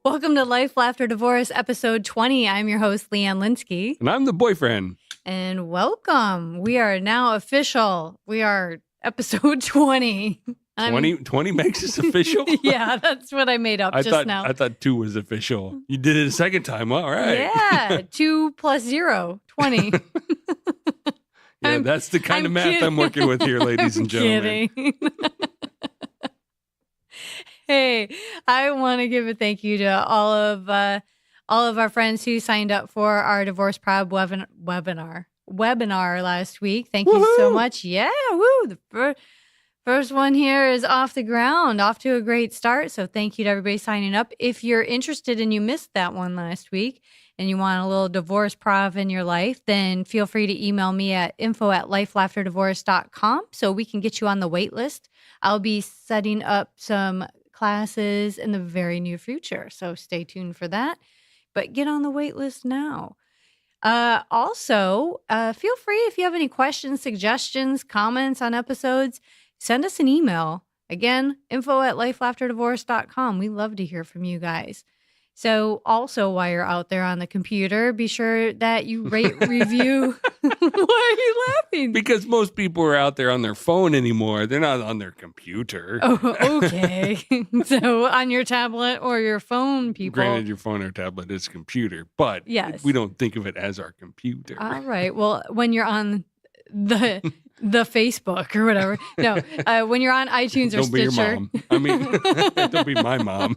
Welcome to Life, Lafter Divorce, episode 20. I'm your host, Leanne Linsky. And I'm the boyfriend. And welcome. We are now official. We are episode 20. 20 makes us official? Yeah, that's what I made up now. I thought 2 was official. You did it a second time. All right. Yeah, 2 plus 0, 20. Yeah, that's the kind of math kidding. I'm working with here, ladies and gentlemen. Kidding. Hey, I want to give a thank you to all of our friends who signed up for our Divorce Proud webinar last week. Thank you so much. Yeah, woo! The first one here is off the ground, off to a great start. So thank you to everybody signing up. If you're interested and you missed that one last week and you want a little divorce prov in your life, then feel free to email me at info@lifelafterdivorce.com so we can get you on the wait list. I'll be setting up some classes in the very near future, so stay tuned for that. But get on the wait list now. Also, feel free if you have any questions, suggestions, comments on episodes, send us an email. Again, info@lifelafterdivorce.com. We love to hear from you guys. So also, while you're out there on the computer, be sure that you rate, review. Why are you laughing? Because most people are out there on their phone anymore. They're not on their computer. Oh, okay. So on your tablet or your phone, people. Granted, your phone or tablet is computer, but yes, we don't think of it as our computer. All right. Well, when you're on the Facebook or whatever. No, when you're on iTunes or Stitcher. Don't be your mom. I mean, don't be my mom.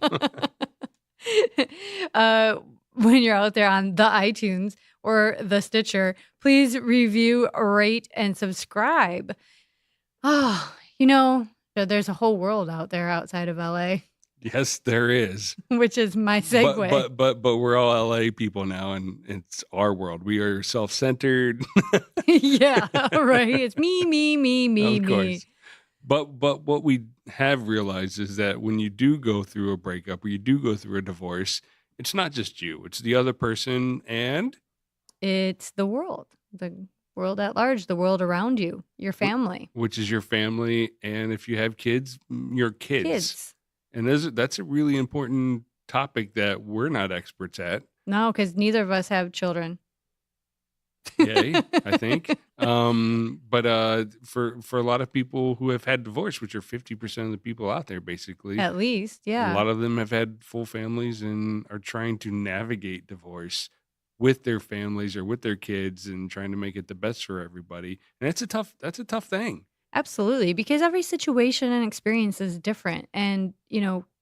When you're out there on the iTunes or the Stitcher, please review, rate, and subscribe. Oh, there's a whole world out there outside of LA. Yes, there is. Which is my segue. But we're all LA people now, and it's our world. We are self-centered. Yeah, right. It's me. Of course. But what we have realized is that when you do go through a breakup or you do go through a divorce, it's not just you. It's the other person and it's the world at large, the world around you, your family. Which is your family. And if you have kids, your kids. And that's a really important topic that we're not experts at. No, because neither of us have children. Yay, I think. But for a lot of people who have had divorce, which are 50% of the people out there, basically. At least, yeah. A lot of them have had full families and are trying to navigate divorce with their families or with their kids and trying to make it the best for everybody. And that's a tough thing. Absolutely, because every situation and experience is different. And,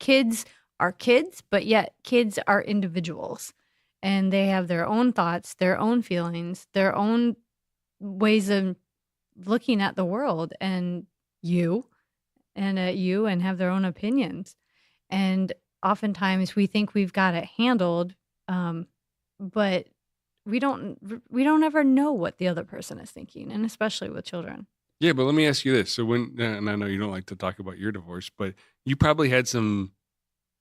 kids are kids, but yet kids are individuals. And they have their own thoughts, their own feelings, their own ways of looking at the world and at you and have their own opinions. And oftentimes we think we've got it handled, but we don't ever know what the other person is thinking, and especially with children. Yeah, but let me ask you this. So and I know you don't like to talk about your divorce, but you probably had some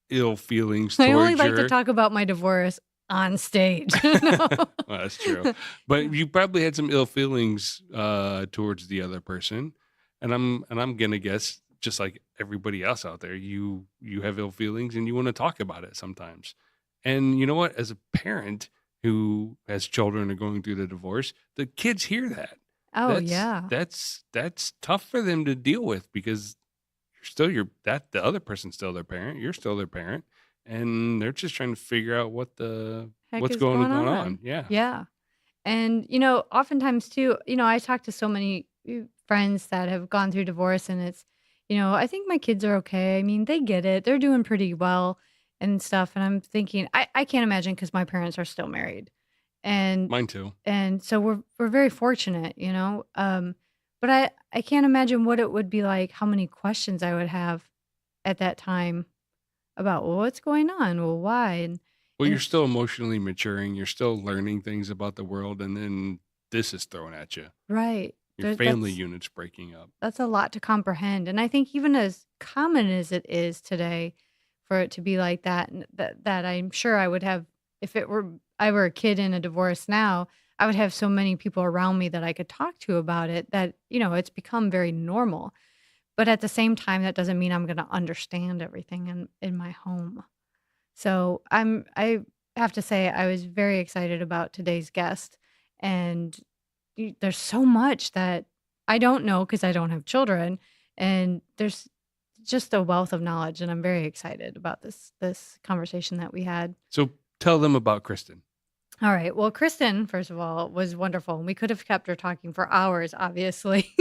ill feelings towards I only like to talk about my divorce on stage. No. Well, that's true. But you probably had some ill feelings towards the other person. And I'm gonna guess, just like everybody else out there, you have ill feelings and you want to talk about it sometimes. And you know what? As a parent who has children and going through the divorce, the kids hear that. Oh, yeah. That's tough for them to deal with because the other person's still their parent, you're still their parent. And they're just trying to figure out what's going on. Yeah. Yeah. And, oftentimes too, I talk to so many friends that have gone through divorce and it's, I think my kids are okay. I mean, they get it. They're doing pretty well and stuff. And I'm thinking, I can't imagine because my parents are still married. And mine too. And so we're very fortunate, but I can't imagine what it would be like, how many questions I would have at that time about, well, what's going on? Well, why? You're still emotionally maturing. You're still learning things about the world. And then this is thrown at you. Right. Your family unit's breaking up. That's a lot to comprehend. And I think even as common as it is today for it to be like that, that I'm sure I would have, if I were a kid in a divorce now, I would have so many people around me that I could talk to about it that, it's become very normal. But at the same time, that doesn't mean I'm going to understand everything in my home. So I have to say I was very excited about today's guest, and there's so much that I don't know because I don't have children, and there's just a wealth of knowledge, and I'm very excited about this conversation that we had. So tell them about Kristen. All right. Well, Kristen, first of all, was wonderful. And we could have kept her talking for hours, obviously.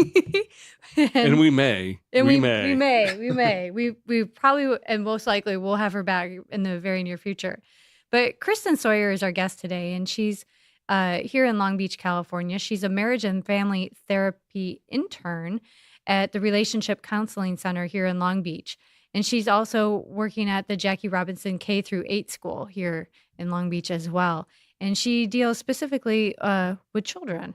And we may. We may. We probably and most likely will have her back in the very near future. But Kristen Sawyer is our guest today, and she's here in Long Beach, California. She's a marriage and family therapy intern at the Relationship Counseling Center here in Long Beach. And she's also working at the Jackie Robinson K through 8 school here in Long Beach as well. And she deals specifically with children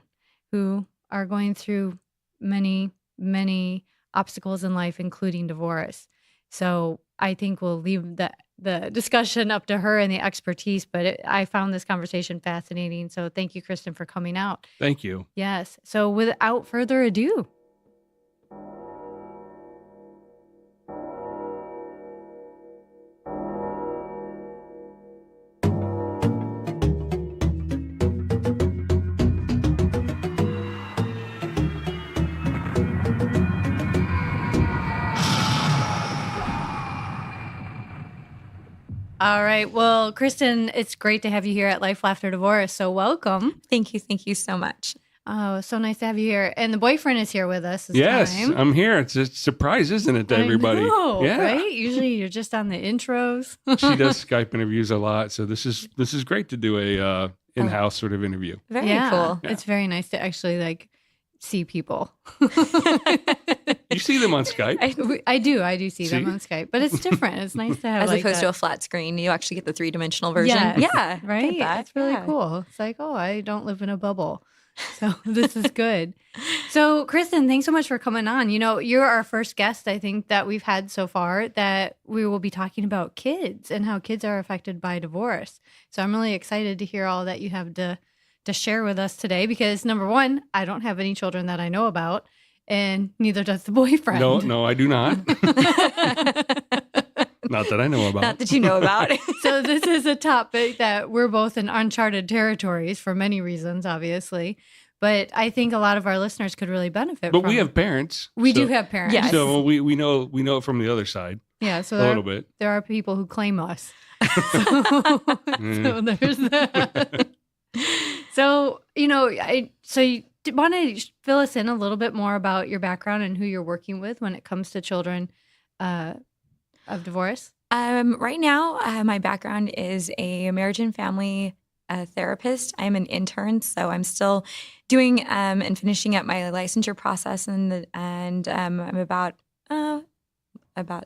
who are going through many, many obstacles in life, including divorce. So I think we'll leave the discussion up to her and the expertise, but I found this conversation fascinating. So thank you, Kristen, for coming out. Thank you. Yes. So without further ado. All right. Well, Kristen, it's great to have you here at Life, Lafter Divorce. So welcome. Thank you. Thank you so much. Oh, so nice to have you here. And the boyfriend is here with us this yes, time. I'm here. It's a surprise, isn't it, to everybody? I know, yeah. Right? Usually you're just on the intros. She does Skype interviews a lot. So this is great to do a in-house sort of interview. Very cool. Yeah. It's very nice to actually see people. You see them on Skype? I do see them on Skype, but it's different. It's nice to have as opposed to a flat screen. You actually get the 3-dimensional version. Yes. Yeah, right. That's really cool. It's like, oh, I don't live in a bubble, so this is good. So, Kristen, thanks so much for coming on. You're our first guest, I think, that we've had so far that we will be talking about kids and how kids are affected by divorce. So, I'm really excited to hear all that you have to share with us today because, number one, I don't have any children that I know about. And neither does the boyfriend. No, I do not. Not that I know about. Not that you know about. So this is a topic that we're both in uncharted territories for many reasons, obviously. But I think a lot of our listeners could really benefit from it. But we have parents. We do have parents. Yes. So we know it from the other side. Yeah, so a little bit. There are people who claim us. So there's that. So, you want to fill us in a little bit more about your background and who you're working with when it comes to children of divorce? Right now, my background is a marriage and family therapist. I'm an intern, so I'm still doing and finishing up my licensure process, and I'm about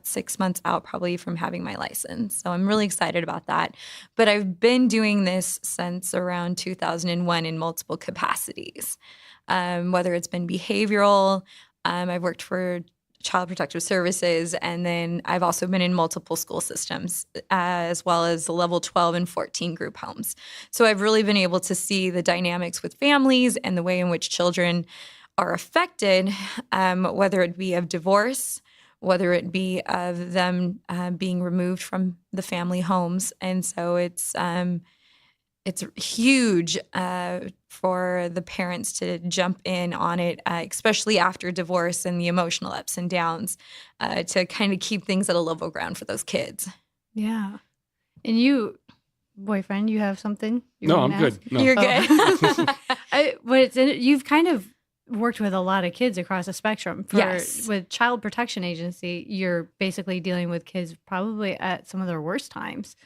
6 months out probably from having my license. So I'm really excited about that. But I've been doing this since around 2001 in multiple capacities, whether it's been behavioral, I've worked for Child Protective Services, and then I've also been in multiple school systems, as well as the level 12 and 14 group homes. So I've really been able to see the dynamics with families and the way in which children are affected, whether it be of divorce, whether it be of them being removed from the family homes. And so it's huge for the parents to jump in on it, especially after divorce and the emotional ups and downs, to kind of keep things at a level ground for those kids. Yeah. And you, boyfriend, you have something? No, I'm good. No. You're good. You've kind of worked with a lot of kids across the spectrum. Yes. With Child Protection Agency, you're basically dealing with kids probably at some of their worst times.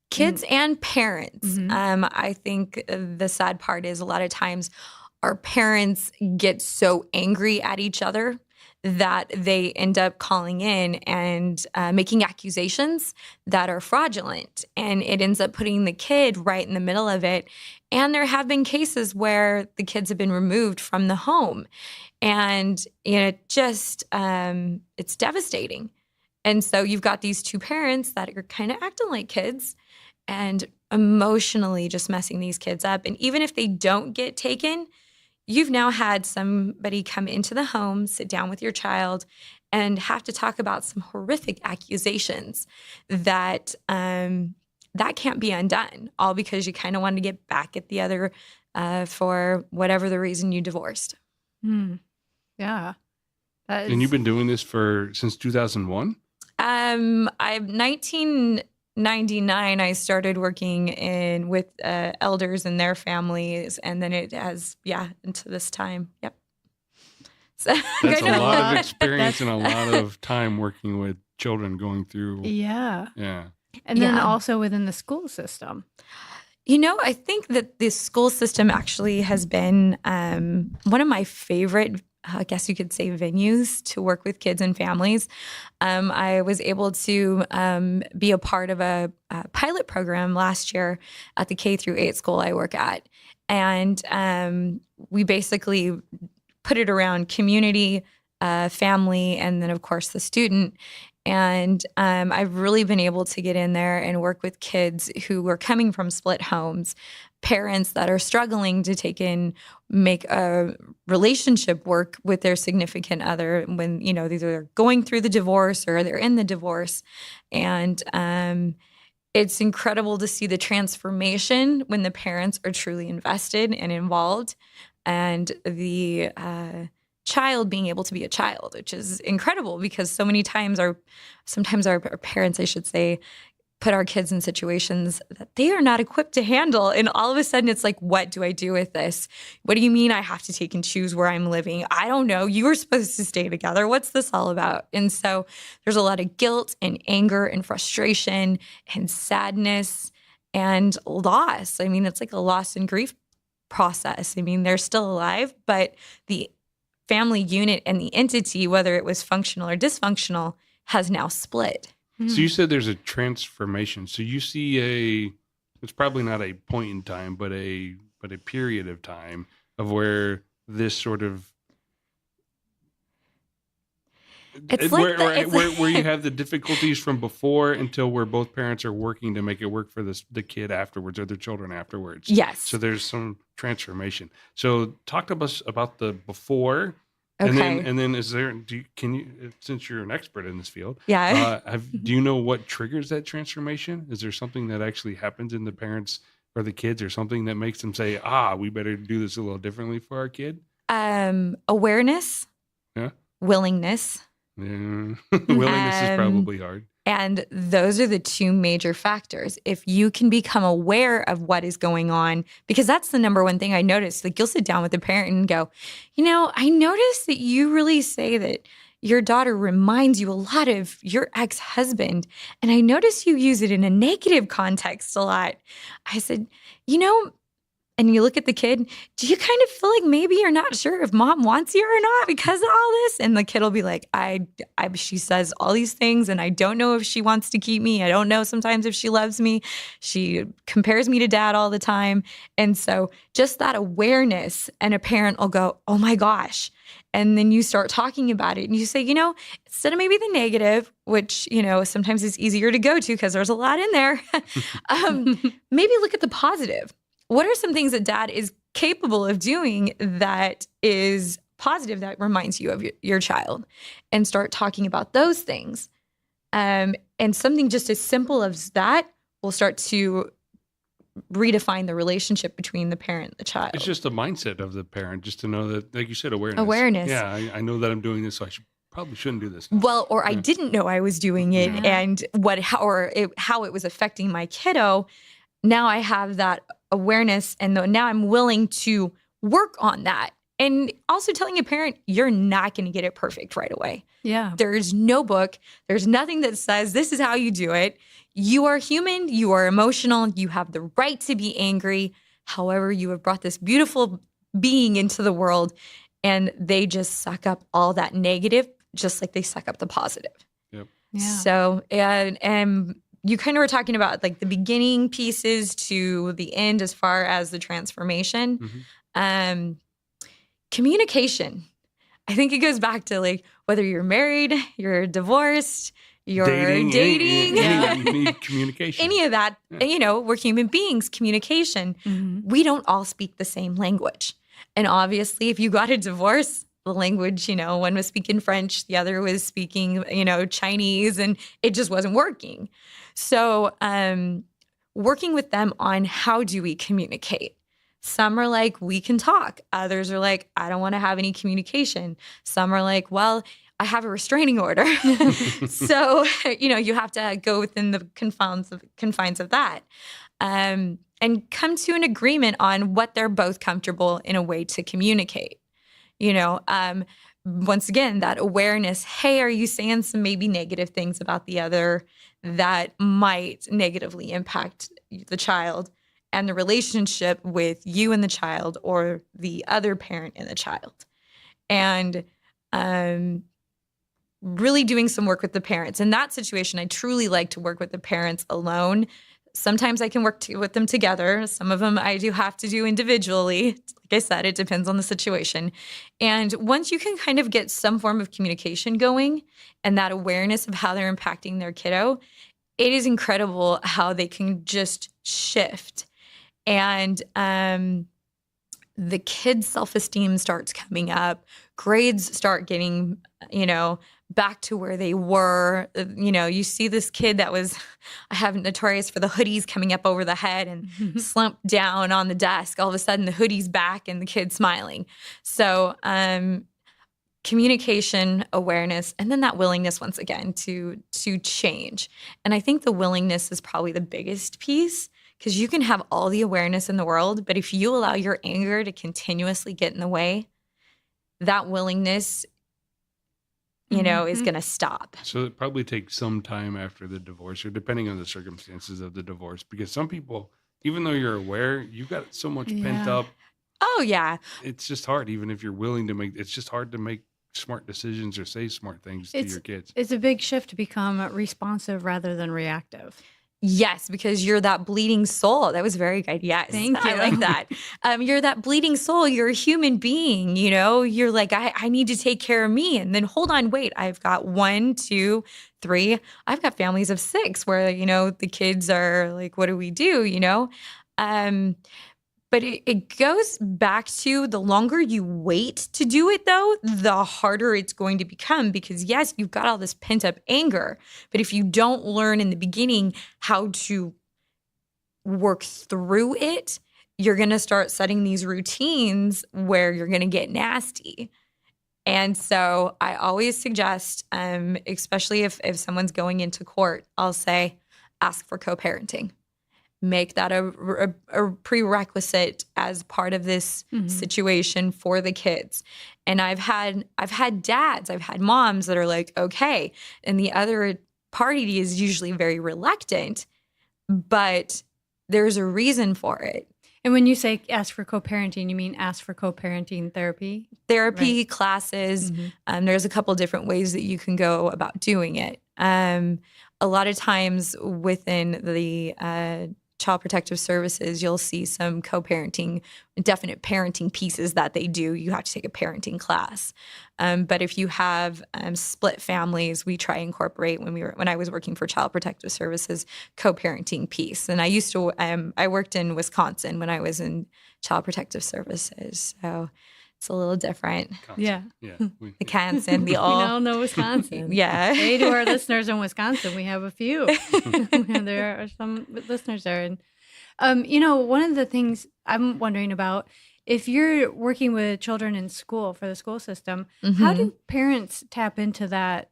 Kids and parents. Mm-hmm. I think the sad part is a lot of times our parents get so angry at each other that they end up calling in and making accusations that are fraudulent. And it ends up putting the kid right in the middle of it. And there have been cases where the kids have been removed from the home. And it's devastating. And so you've got these two parents that are kind of acting like kids and emotionally just messing these kids up. And even if they don't get taken, you've now had somebody come into the home, sit down with your child, and have to talk about some horrific accusations that that can't be undone, all because you kind of want to get back at the other for whatever the reason you divorced. Yeah. And you've been doing this since 2001? I'm 1999. I started working with elders and their families, and then it has, into this time. Yep. So that's a lot of experience and a lot of time working with children going through. Yeah. Yeah. And then also within the school system. I think that the school system actually has been one of my favorite, I guess you could say, venues to work with kids and families. I was able to be a part of a pilot program last year at the K-8 school I work at. And we basically put it around community, family, and then, of course, the student. And I've really been able to get in there and work with kids who are coming from split homes, parents that are struggling to make a relationship work with their significant other when, they're going through the divorce or they're in the divorce. And it's incredible to see the transformation when the parents are truly invested and involved, and the child being able to be a child, which is incredible because sometimes our parents, I should say, put our kids in situations that they are not equipped to handle. And all of a sudden it's like, what do I do with this? What do you mean I have to take and choose where I'm living? I don't know. You were supposed to stay together. What's this all about? And so there's a lot of guilt and anger and frustration and sadness and loss. I mean, it's like a loss and grief process. I mean, they're still alive, but the family unit and the entity, whether it was functional or dysfunctional, has now split. So you said there's a transformation. So you see it's probably not a point in time, but a period of time of where this sort of where you have the difficulties from before until where both parents are working to make it work for the kid afterwards or their children afterwards. Yes. So there's some transformation. So talk to us about the before. Okay. And then is there? Can you, since you're an expert in this field, yeah, do you know what triggers that transformation? Is there something that actually happens in the parents or the kids, or something that makes them say, we better do this a little differently for our kid? Awareness. Yeah. Willingness. Yeah. Willingness is probably hard. And those are the two major factors. If you can become aware of what is going on, because that's the number one thing I noticed. Like, you'll sit down with a parent and go, I noticed that you really say that your daughter reminds you a lot of your ex-husband. And I notice you use it in a negative context a lot. I said, and you look at the kid, do you kind of feel like maybe you're not sure if mom wants you or not because of all this? And the kid will be like, she says all these things and I don't know if she wants to keep me. I don't know sometimes if she loves me. She compares me to dad all the time. And so just that awareness, and a parent will go, oh my gosh. And then you start talking about it and you say, instead of maybe the negative, which, sometimes is easier to go to because there's a lot in there, maybe look at the positive. What are some things that dad is capable of doing that is positive, that reminds you of your child? And start talking about those things. And something just as simple as that will start to redefine the relationship between the parent and the child. It's just the mindset of the parent, just to know that, like you said, awareness. Awareness. Yeah, I know that I'm doing this, so I probably shouldn't do this now. Well, or I didn't know I was doing it, and how it was affecting my kiddo. Now I have that awareness, and now I'm willing to work on that. And also telling a parent, you're not going to get it perfect right away. Yeah. There's no book. There's nothing that says this is how you do it. You are human. You are emotional. You have the right to be angry. However, you have brought this beautiful being into the world, and they just suck up all that negative, just like they suck up the positive. Yep. Yeah. So, and you kind of were talking about like the beginning pieces to the end as far as the transformation. Mm-hmm. Communication. I think it goes back to like whether you're married, you're divorced, you're dating. You need communication. Any of that. Yeah. We're human beings. Communication. Mm-hmm. We don't all speak the same language. And obviously, if you got a divorce, the language, one was speaking French, the other was speaking, Chinese, and it just wasn't working. So working with them on how do we communicate. Some are like, we can talk. Others are like, I don't want to have any communication. Some are like, well, I have a restraining order. So, you have to go within the confines of that. And come to an agreement on what they're both comfortable in a way to communicate. Once again, that awareness, hey, are you saying some maybe negative things about the other that might negatively impact the child and the relationship with you and the child or the other parent and the child? And really doing some work with the parents. In that situation, I truly like to work with the parents alone. Sometimes I can work with them together. Some of them I do have to do individually. Like I said, it depends on the situation. And once you can kind of get some form of communication going and that awareness of how they're impacting their kiddo, it is incredible how they can just shift. And the kid's self-esteem starts coming up. Grades start getting, back to where they were. You see this kid that was, I have notorious for the hoodies coming up over the head and slumped down on the desk. All of a sudden the hoodie's back and the kid's smiling. So communication, awareness, and then that willingness once again to change. And I think the willingness is probably the biggest piece, because you can have all the awareness in the world, but if you allow your anger to continuously get in the way, that willingness is going to stop. So it probably takes some time after the divorce, or depending on the circumstances of the divorce, because some people, even though you're aware, you've got so much pent up. Oh, yeah. It's just hard, even if you're willing to it's just hard to make smart decisions or say smart things to your kids. It's a big shift to become responsive rather than reactive. Yes, because you're that bleeding soul. That was very good. Yes. Thank you. I like that. You're that bleeding soul. You're a human being, You're like, I need to take care of me. And then hold on, wait, I've got 1, 2, 3. I've got families of 6 where, the kids are like, what do we do, But it goes back to the longer you wait to do it, though, the harder it's going to become, because, yes, you've got all this pent up anger. But if you don't learn in the beginning how to work through it, you're going to start setting these routines where you're going to get nasty. And so I always suggest, especially if someone's going into court, I'll say, ask for co-parenting. Make that a prerequisite as part of this situation for the kids. And I've had dads, I've had moms that are like, okay. And the other party is usually very reluctant, but there's a reason for it. And when you say ask for co-parenting, you mean ask for co-parenting therapy? Therapy, right. Classes. There's a couple different ways that you can go about doing it. A lot of times within the Child Protective Services, you'll see some co-parenting, definite parenting pieces that they do. You have to take a parenting class. But if you have split families, we try to incorporate when I was working for Child Protective Services, co-parenting piece. And I worked in Wisconsin when I was in Child Protective Services. So it's a little different. Yeah. Wisconsin, we all know Wisconsin. Yeah. Hey, to our listeners in Wisconsin, we have a few. There are some listeners there. And, one of the things I'm wondering about, if you're working with children in school for the school system, how do parents tap into that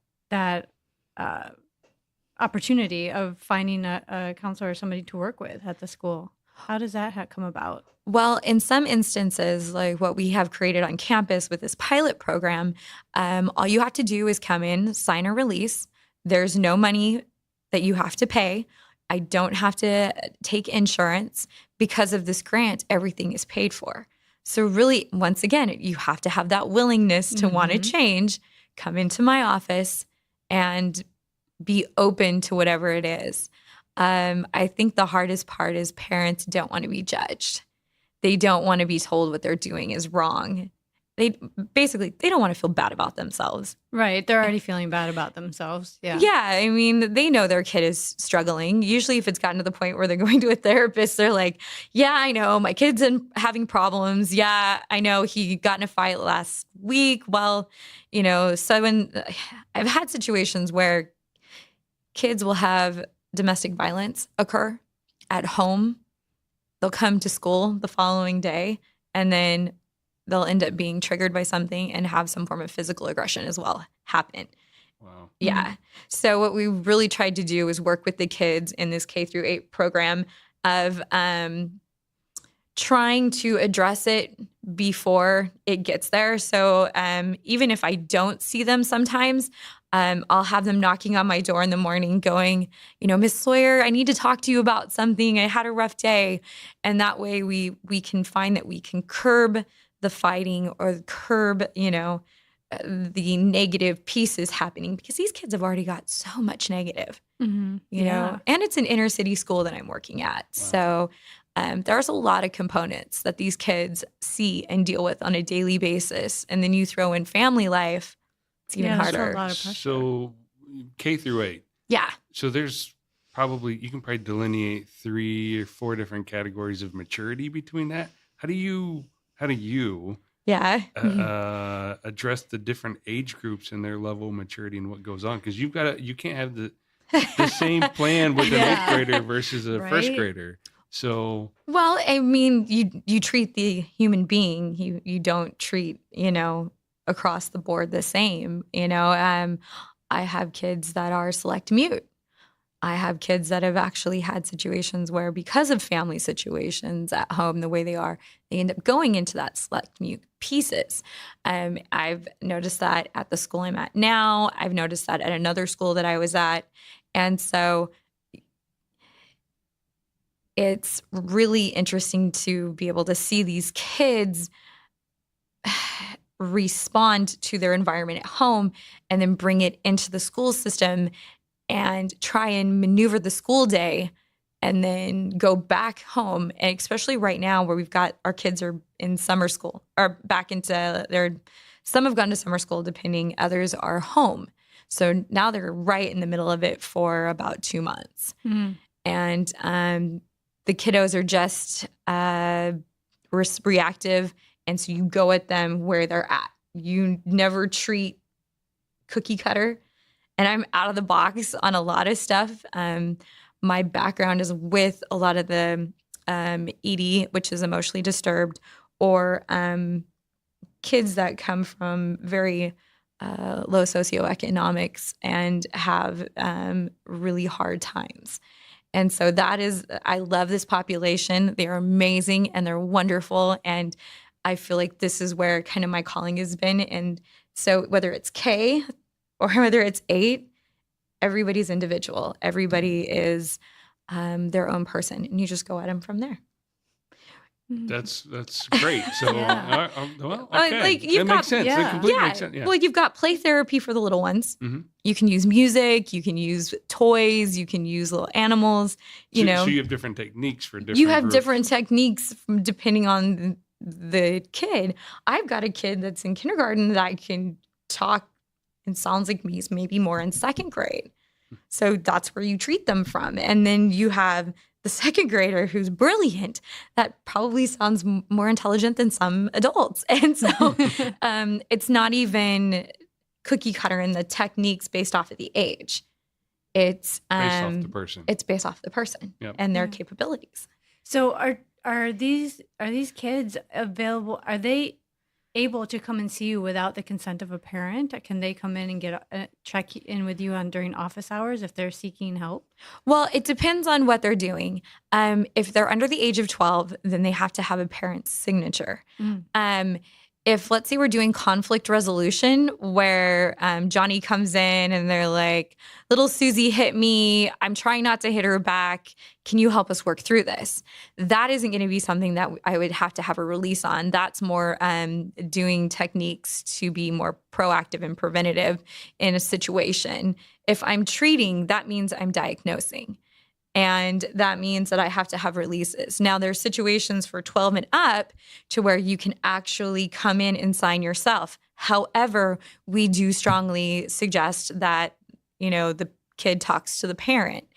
opportunity of finding a counselor or somebody to work with at the school? How does that come about? Well, in some instances, like what we have created on campus with this pilot program, all you have to do is come in, sign a release. There's no money that you have to pay. I don't have to take insurance. Because of this grant, everything is paid for. So really, once again, you have to have that willingness to want to change, come into my office, and be open to whatever it is. I think the hardest part is parents don't want to be judged. They don't want to be told what they're doing is wrong. They don't want to feel bad about themselves. Right. They're already feeling bad about themselves. Yeah. Yeah. I mean, they know their kid is struggling. Usually if it's gotten to the point where they're going to a therapist, they're like, yeah, I know my kid's having problems. Yeah, I know he got in a fight last week. Well, so when I've had situations where kids will have domestic violence occur, at home, they'll come to school the following day, and then they'll end up being triggered by something and have some form of physical aggression as well happen. Wow. Yeah. So what we really tried to do is work with the kids in this K through 8 program of trying to address it before it gets there. So even if I don't see them sometimes, I'll have them knocking on my door in the morning going, Miss Sawyer, I need to talk to you about something. I had a rough day. And that way we can find that we can curb the fighting or curb, the negative pieces happening, because these kids have already got so much negative, and it's an inner city school that I'm working at. Wow. So there's a lot of components that these kids see and deal with on a daily basis. And then you throw in family life, it's even harder. A lot of pressure. So K through 8. Yeah. So there's you can probably delineate 3 or 4 different categories of maturity between that. How do you address the different age groups and their level of maturity and what goes on? Because you can't have the same plan with an 8th grader versus a first grader. So, well, I mean, you treat the human being, you don't treat, across the board the same. I have kids that are select mute. I have kids that have actually had situations where, because of family situations at home, the way they are, they end up going into that select mute pieces. I've noticed that at the school I'm at now. I've noticed that at another school that I was at. And so it's really interesting to be able to see these kids respond to their environment at home and then bring it into the school system and try and maneuver the school day and then go back home. And especially right now where we've got our kids are in summer school or back into some have gone to summer school depending, others are home. So now they're right in the middle of it for about 2 months. Mm-hmm. And the kiddos are just reactive. And so you go at them where they're at. You never treat cookie cutter. And I'm out of the box on a lot of stuff. My background is with a lot of the ED, which is emotionally disturbed, or kids that come from very low socioeconomics and have really hard times. And so I love this population. They're amazing and they're wonderful. And I feel like this is where kind of my calling has been. And so whether it's K or whether it's 8, everybody's individual. Everybody is their own person, and you just go at them from there. That's great. So, well, okay. That makes sense. Yeah. That completely makes sense. Yeah. Well, you've got play therapy for the little ones. Mm-hmm. You can use music. You can use toys. You can use little animals. So you have different techniques for different. You have groups. different techniques depending on the kid. I've got a kid that's in kindergarten that I can talk. And sounds like he's maybe more in 2nd grade. So that's where you treat them from. And then you have the 2nd grader who's brilliant. That probably sounds more intelligent than some adults. And so it's not even cookie cutter in the techniques based off of the age. It's based off the person. It's based off the person and their capabilities. So are these kids available? Are they able to come and see you without the consent of a parent? Can they come in and get check in with you during office hours if they're seeking help? Well, it depends on what they're doing. If they're under the age of 12, then they have to have a parent's signature. If, let's say, we're doing conflict resolution where Johnny comes in and they're like, little Susie hit me. I'm trying not to hit her back. Can you help us work through this? That isn't going to be something that I would have to have a release on. That's more doing techniques to be more proactive and preventative in a situation. If I'm treating, that means I'm diagnosing. And that means that I have to have releases. Now, there's situations for 12 and up to where you can actually come in and sign yourself. However, we do strongly suggest that, the kid talks to the parent.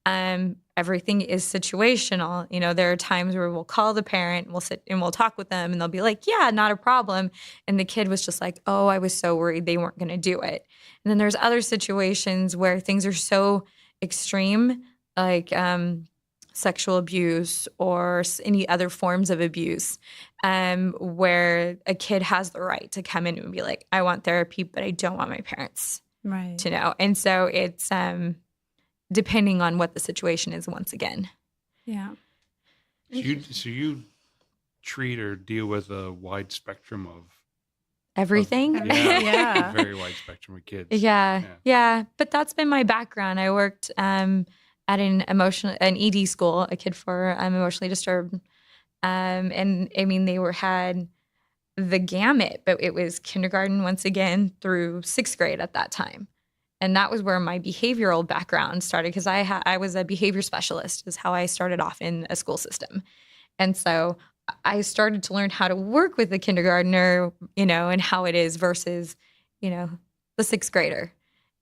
Everything is situational. There are times where we'll call the parent, we'll sit and we'll talk with them, and they'll be like, yeah, not a problem. And the kid was just like, oh, I was so worried they weren't going to do it. And then there's other situations where things are so extreme. Like sexual abuse or any other forms of abuse, where a kid has the right to come in and be like, I want therapy, but I don't want my parents to know. And so it's depending on what the situation is once again. Yeah. So you treat or deal with a wide spectrum of Everything. Yeah. A very wide spectrum of kids. Yeah. But that's been my background. I worked at an ED school, a kid for emotionally disturbed. And I mean, had the gamut, but it was kindergarten once again through 6th grade at that time. And that was where my behavioral background started, because I was a behavior specialist is how I started off in a school system. And so I started to learn how to work with the kindergartner, and how it is versus, the 6th grader.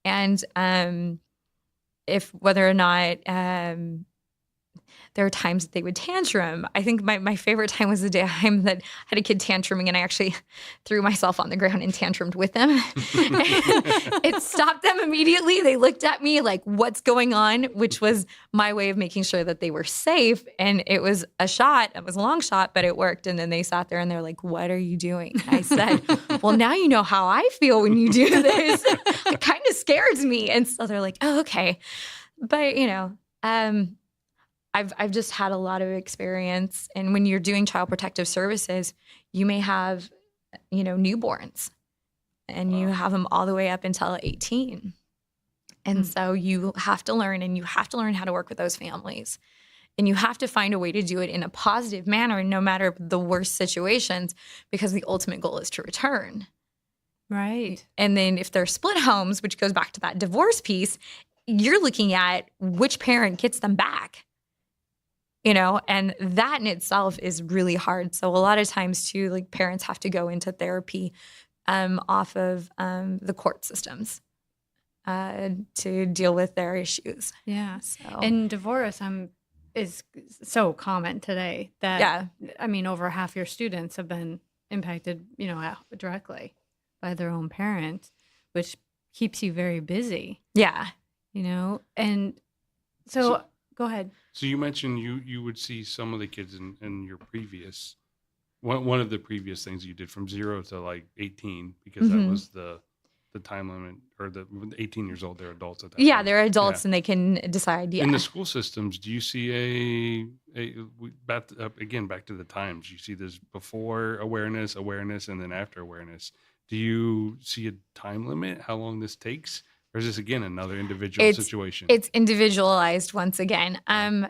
And if whether or not there are times that they would tantrum. I think my favorite time was the day that I had a kid tantruming and I actually threw myself on the ground and tantrumed with them. It stopped them immediately. They looked at me like, what's going on? Which was my way of making sure that they were safe. And it was a shot. It was a long shot, but it worked. And then they sat there and they're like, what are you doing? I said, well, now you know how I feel when you do this. It kind of scares me. And so they're like, oh, okay. But, I've just had a lot of experience. And when you're doing child protective services, you may have, newborns, and you have them all the way up until 18. And so you have to learn, and you have to learn how to work with those families. And you have to find a way to do it in a positive manner, no matter the worst situations, because the ultimate goal is to return. Right. And then if they're split homes, which goes back to that divorce piece, you're looking at which parent gets them back. And that in itself is really hard. So a lot of times too, like parents have to go into therapy off of the court systems to deal with their issues. Yeah. So. And divorce is so common today that, over half your students have been impacted, directly by their own parent, which keeps you very busy. Yeah. And so go ahead. So you mentioned you would see some of the kids in your previous, one of the previous things you did from 0 to like 18, because that was the time limit, or the 18 years old, they're adults at that Yeah, point. they're adults and they can decide. Yeah. In the school systems, do you see back to the times, you see this before awareness, and then after awareness. Do you see a time limit, how long this takes? Or is this, again, another individual situation? It's individualized once again.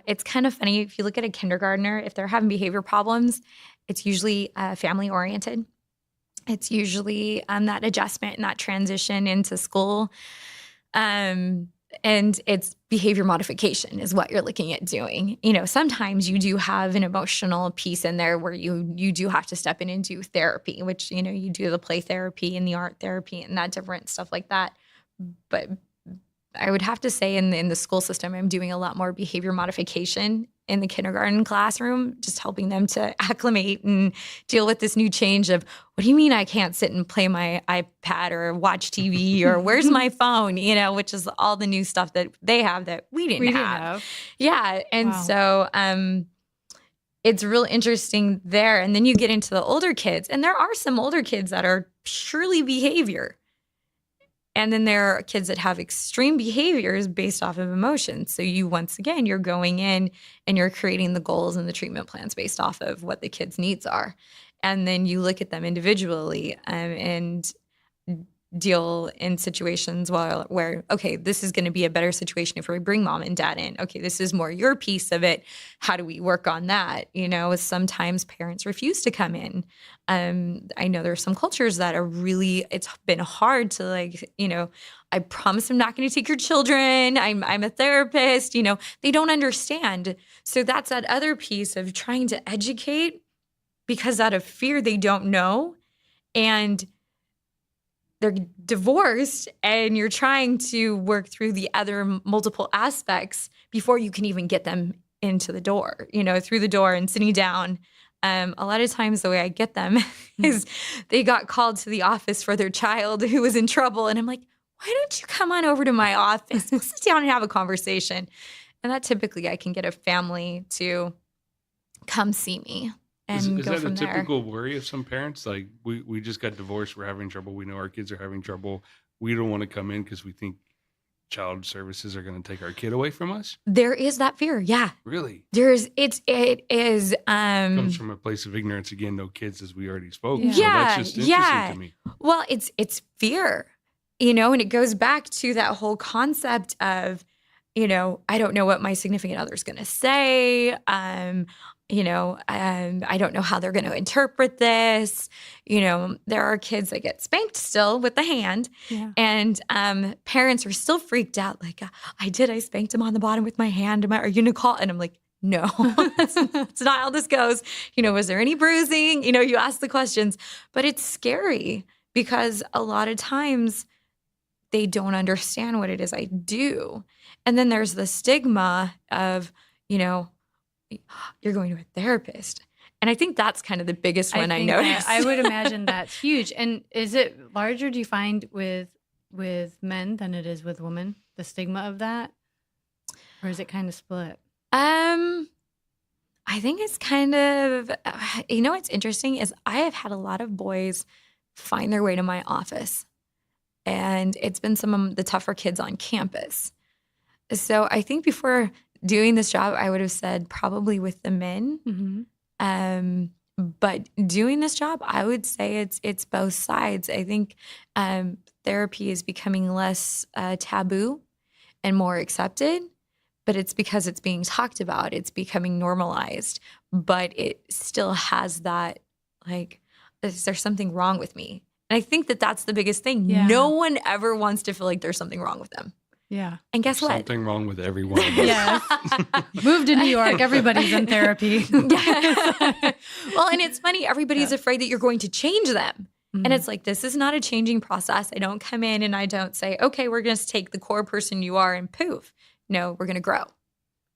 It's kind of funny. If you look at a kindergartner, if they're having behavior problems, it's usually family-oriented. It's usually that adjustment and that transition into school. And it's behavior modification is what you're looking at doing. Sometimes you do have an emotional piece in there where you do have to step in and do therapy, which, you do the play therapy and the art therapy and that different stuff like that. But I would have to say in the school system, I'm doing a lot more behavior modification in the kindergarten classroom, just helping them to acclimate and deal with this new change of, what do you mean I can't sit and play my iPad or watch TV or where's my phone, which is all the new stuff that they have that we didn't have. Yeah. And so it's real interesting there. And then you get into the older kids, and there are some older kids that are purely behavior. And then there are kids that have extreme behaviors based off of emotions. So once again, you're going in and you're creating the goals and the treatment plans based off of what the kids' needs are. And then you look at them individually and deal in situations where, okay, this is going to be a better situation if we bring mom and dad in. Okay, this is more your piece of it. How do we work on that? Sometimes parents refuse to come in. I know there are some cultures that are really, it's been hard to I promise I'm not going to take your children. I'm a therapist. They don't understand. So that's that other piece of trying to educate, because out of fear, they don't know. And they're divorced, and you're trying to work through the other multiple aspects before you can even get them into the door, through the door and sitting down. A lot of times the way I get them is they got called to the office for their child who was in trouble. And I'm like, why don't you come on over to my office? We'll sit down and have a conversation. And that typically I can get a family to come see me and Is go that from a there. typical worry of some parents? Like, we just got divorced, we're having trouble, we know our kids are having trouble, we don't want to come in because we think child services are going to take our kid away from us? There is that fear. Yeah. Really? It is Comes from a place of ignorance again, no kids, as we already spoke. Yeah. So that's just interesting to me. Well, it's fear, and it goes back to that whole concept of, I don't know what my significant other is going to say. I don't know how they're going to interpret this. There are kids that get spanked still with the hand, and parents are still freaked out. Like, I spanked him on the bottom with my hand. Are you going to call? And I'm like, no, that's not how this goes. Was there any bruising? You ask the questions, but it's scary because a lot of times they don't understand what it is I do. And then there's the stigma of, you're going to a therapist. And I think that's kind of the biggest one I noticed. I would imagine that's huge. And is it larger, do you find, with men than it is with women, the stigma of that? Or is it kind of split? I think it's kind of, what's interesting is I have had a lot of boys find their way to my office. And it's been some of the tougher kids on campus. So I think before doing this job, I would have said probably with the men. Mm-hmm. But doing this job, I would say it's both sides. I think therapy is becoming less taboo and more accepted, but it's because it's being talked about. It's becoming normalized, but it still has that, like, is there something wrong with me? And I think that's the biggest thing. Yeah. No one ever wants to feel like there's something wrong with them. Yeah. And guess what? Something wrong with everyone. Yes. Move to New York. Everybody's in therapy. Well, and it's funny. Everybody's afraid that you're going to change them. Mm-hmm. And it's like, this is not a changing process. I don't come in and I don't say, okay, we're going to take the core person you are and poof. No, we're going to grow.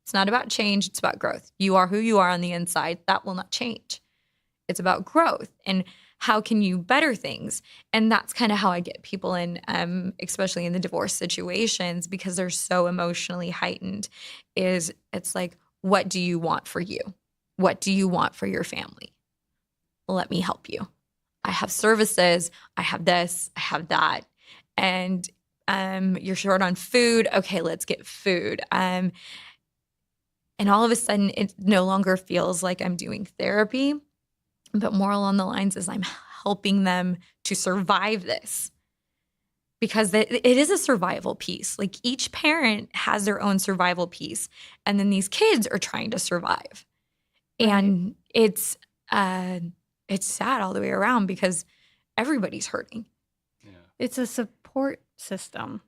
It's not about change. It's about growth. You are who you are on the inside. That will not change. It's about growth. And how can you better things? And that's kind of how I get people in, especially in the divorce situations, because they're so emotionally heightened, it's like, what do you want for you? What do you want for your family? Let me help you. I have services. I have this. I have that. And you're short on food. Okay, let's get food. And all of a sudden, it no longer feels like I'm doing therapy, but more along the lines is I'm helping them to survive this, because it is a survival piece. Like, each parent has their own survival piece, and then these kids are trying to survive. Right. And it's sad all the way around because everybody's hurting. Yeah. It's a support system.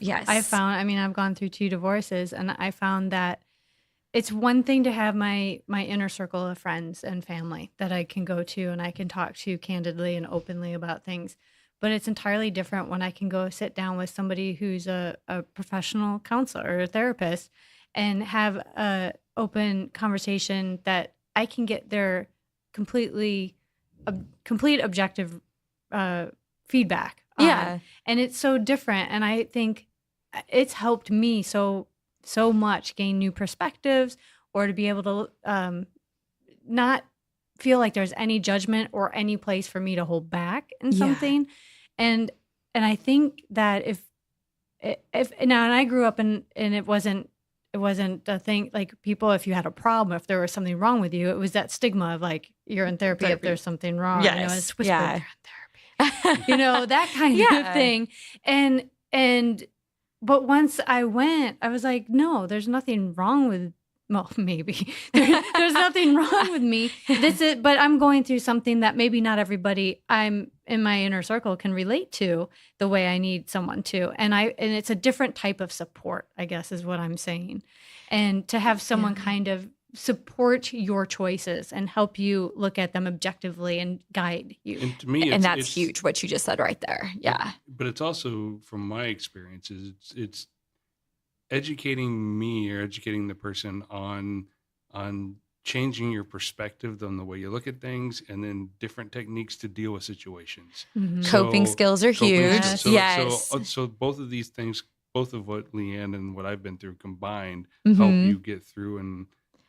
Yes. I found, I've gone through 2 divorces, and I found that it's one thing to have my inner circle of friends and family that I can go to and I can talk to candidly and openly about things. But it's entirely different when I can go sit down with somebody who's a professional counselor or a therapist and have a open conversation that I can get their complete objective feedback on. Yeah. And it's so different. And I think it's helped me so much gain new perspectives, or to be able to not feel like there's any judgment or any place for me to hold back in something. And I think that if now, and I grew up and it wasn't a thing, like, people, if you had a problem, if there was something wrong with you, it was that stigma of like, you're in therapy if there's something wrong. Yes. It's whispered, you're in therapy. That kind of thing. But once I went, I was like, no, there's nothing wrong with, well, maybe there's nothing wrong with me. But I'm going through something that maybe not everybody I'm in my inner circle can relate to the way I need someone to. And it's a different type of support, I guess, is what I'm saying. And to have someone kind of support your choices and help you look at them objectively and guide you. And to me, and that's huge, what you just said right there. Yeah. But it's also, from my experiences, it's educating me or educating the person on changing your perspective on the way you look at things, and then different techniques to deal with situations. Mm-hmm. Coping skills are huge. Yes. Yes. So both of these things both of what Leanne and what I've been through combined Mm-hmm. help you get through and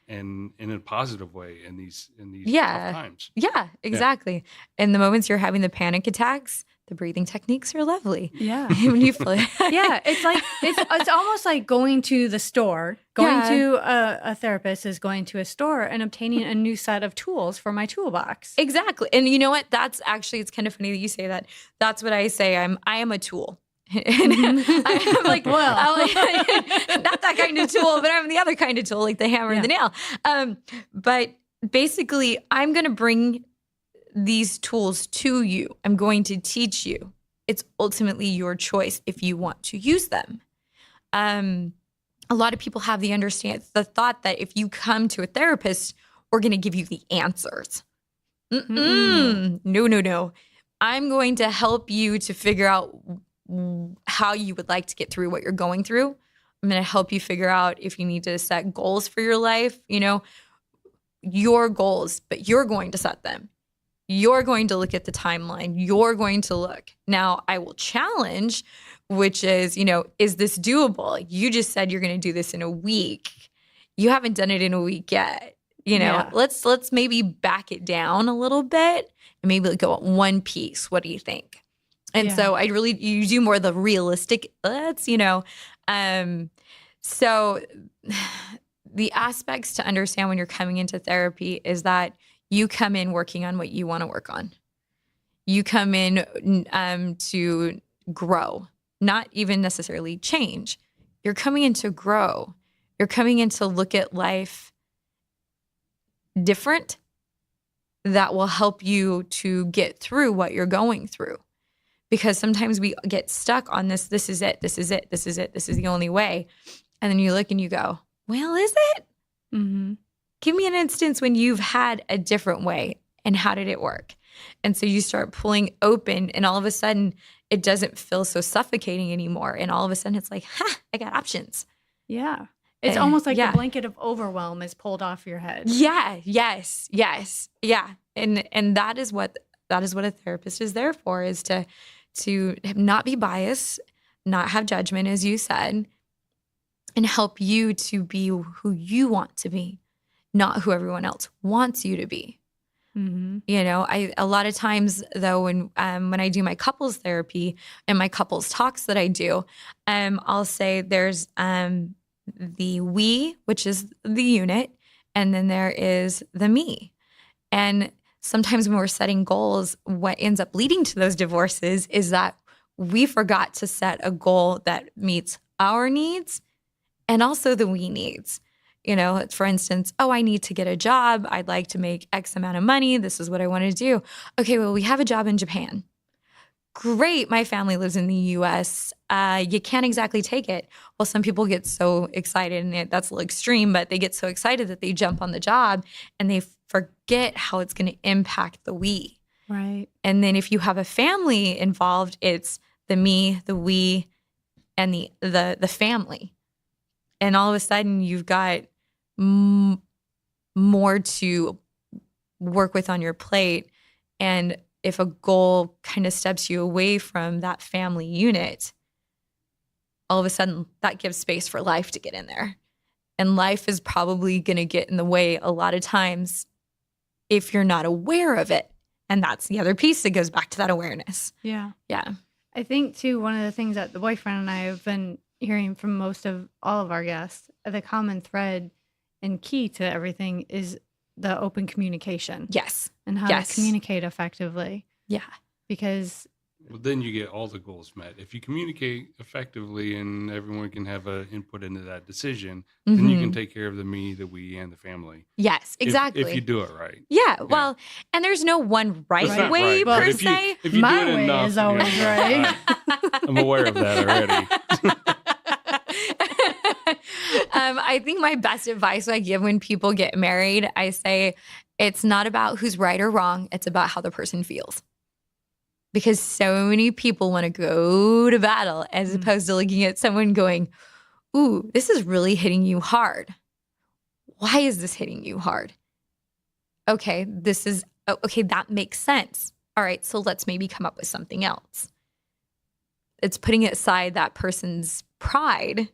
in a positive way in these Yeah. tough times. Yeah, exactly. And the moments you're having the panic attacks, the breathing techniques are lovely. Yeah. When you feel Yeah, it's like it's almost like going to the store. Going to a therapist is going to a store and obtaining a new set of tools for my toolbox. Exactly. And you know what? That's actually, it's kind of funny that you say that. That's what I say. I am a tool. And I'm like, well, not that kind of tool, but I'm the other kind of tool, like the hammer and the nail. But basically, I'm going to bring these tools to you. I'm going to teach you. It's ultimately your choice if you want to use them. A lot of people have the thought that if you come to a therapist, we're going to give you the answers. No. I'm going to help you to figure out how you would like to get through what you're going through. I'm going to help you figure out if you need to set goals for your life, your goals, but you're going to set them. You're going to look at the timeline. You're going to look. Now, I will challenge, which is, is this doable? You just said you're going to do this in a week. You haven't done it in a week yet. Let's maybe back it down a little bit and maybe go at one piece. What do you think? And so you do more of the realistic, so the aspects to understand when you're coming into therapy is that you come in working on what you want to work on. You come in to grow, not even necessarily change. You're coming in to grow. You're coming in to look at life different that will help you to get through what you're going through. Because sometimes we get stuck on this is it, this is the only way. And then you look and you go, well, is it? Mm-hmm. Give me an instance when you've had a different way and how did it work? And so you start pulling open and all of a sudden it doesn't feel so suffocating anymore. And all of a sudden it's like, I got options. Yeah. It's almost like the blanket of overwhelm is pulled off your head. Yeah. Yes. Yeah. And that is what a therapist is there for, is to not be biased, not have judgment, as you said, and help you to be who you want to be, not who everyone else wants you to be. Mm-hmm. A lot of times though, when I do my couples therapy and my couples talks that I do, I'll say there's the we, which is the unit, and then there is the me. And sometimes when we're setting goals, what ends up leading to those divorces is that we forgot to set a goal that meets our needs and also the we needs. For instance, I need to get a job. I'd like to make X amount of money. This is what I want to do. Okay, well, we have a job in Japan. Great. My family lives in the U.S. You can't exactly take it. Well, some people get so excited, and that's a little extreme, but they get so excited that they jump on the job and they forget how it's going to impact the we. Right. And then if you have a family involved, it's the me, the we, and the family. And all of a sudden you've got more to work with on your plate. And if a goal kind of steps you away from that family unit, all of a sudden that gives space for life to get in there. And life is probably going to get in the way a lot of times if you're not aware of it. And that's the other piece that goes back to that awareness. Yeah. Yeah. I think, too, one of the things that the boyfriend and I have been hearing from most of all of our guests, the common thread and key to everything is the open communication. Yes. And how to communicate effectively. Yeah. Because then you get all the goals met. If you communicate effectively and everyone can have an input into that decision, then you can take care of the me, the we, and the family. Yes, exactly. If you do it right. Yeah, well, and there's no one right way right, per if se. if you my do it way enough, is always right. I'm aware of that already. I think my best advice I give when people get married, I say it's not about who's right or wrong. It's about how the person feels. Because so many people want to go to battle as opposed to looking at someone going, ooh, this is really hitting you hard. Why is this hitting you hard? Okay, that makes sense. All right, so let's maybe come up with something else. it's putting aside that person's pride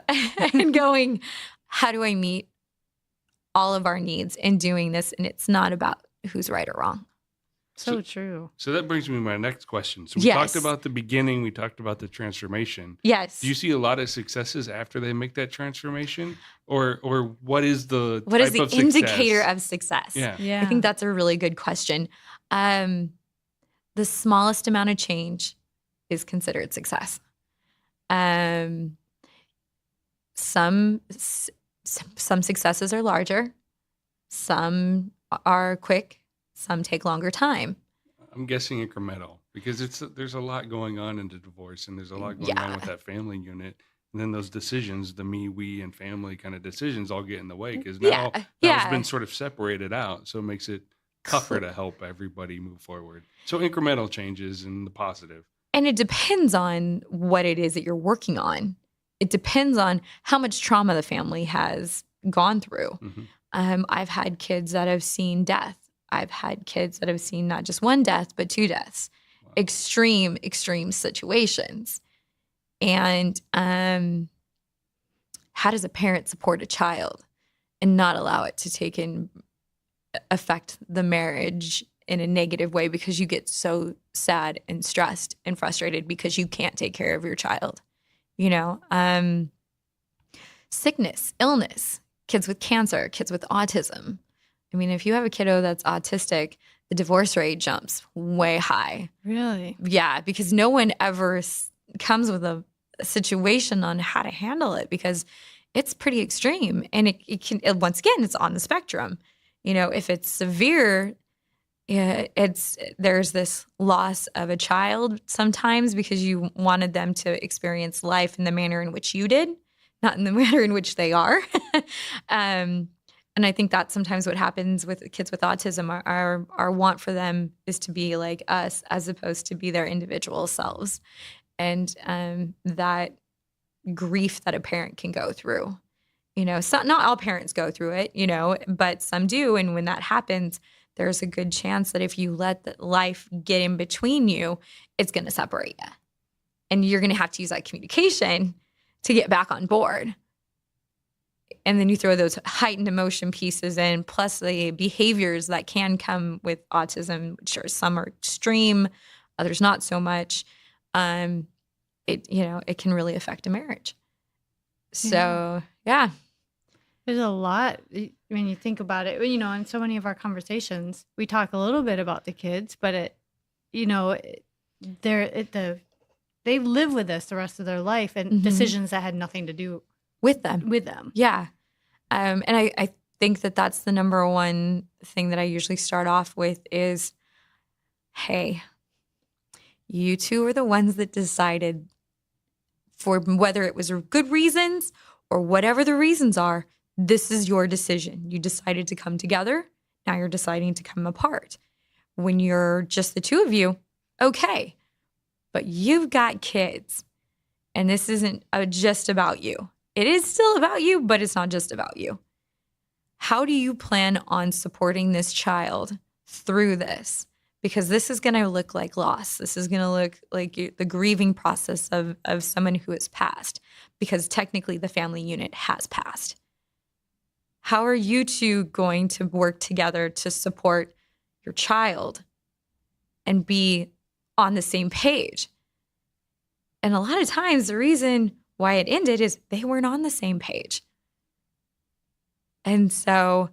and going, how do I meet all of our needs in doing this? And it's not about who's right or wrong. So true. So that brings me to my next question. So we talked about the beginning, we talked about the transformation. Yes. Do you see a lot of successes after they make that transformation? Or what is the indicator of success? Yeah. I think that's a really good question. The smallest amount of change is considered success. Some successes are larger, some are quick, some take longer time. I'm guessing incremental because there's a lot going on in the divorce, and there's a lot going on with that family unit. And then those decisions, the me, we, and family kind of decisions all get in the way because now that's been sort of separated out. So it makes it tougher to help everybody move forward. So incremental changes and the positive. And it depends on what it is that you're working on. It depends on how much trauma the family has gone through. Mm-hmm. I've had kids that have seen death. I've had kids that have seen not just one death, but 2 deaths. Wow. Extreme situations. And how does a parent support a child and not allow it to affect the marriage in a negative way because you get so sad and stressed and frustrated because you can't take care of your child? Sickness, illness, kids with cancer, kids with autism. I mean, if you have a kiddo that's autistic, the divorce rate jumps way high. Really? Yeah, because no one ever comes with a situation on how to handle it because it's pretty extreme. And it can, once again, it's on the spectrum. If it's severe, there's this loss of a child sometimes because you wanted them to experience life in the manner in which you did, not in the manner in which they are. And I think that's sometimes what happens with kids with autism. Our want for them is to be like us as opposed to be their individual selves. And that grief that a parent can go through. Not all parents go through it, but some do. And when that happens, there's a good chance that if you let life get in between you, it's going to separate you. And you're going to have to use that communication to get back on board. And then you throw those heightened emotion pieces in, plus the behaviors that can come with autism, which some are extreme, others not so much. It can really affect a marriage. So, yeah. There's a lot when you think about it. In so many of our conversations, we talk a little bit about the kids, but they live with us the rest of their life and decisions that had nothing to do with them. Yeah. And I think that that's the number one thing that I usually start off with is, hey, you two are the ones that decided, for whether it was good reasons or whatever the reasons are, this is your decision. You decided to come together. Now you're deciding to come apart. When you're just the two of you, okay. But you've got kids, and this isn't just about you. It is still about you, but it's not just about you. How do you plan on supporting this child through this? Because this is going to look like loss. This is going to look like the grieving process of someone who has passed, because technically the family unit has passed. How are you two going to work together to support your child and be on the same page? And a lot of times the reason why it ended is they weren't on the same page. And so,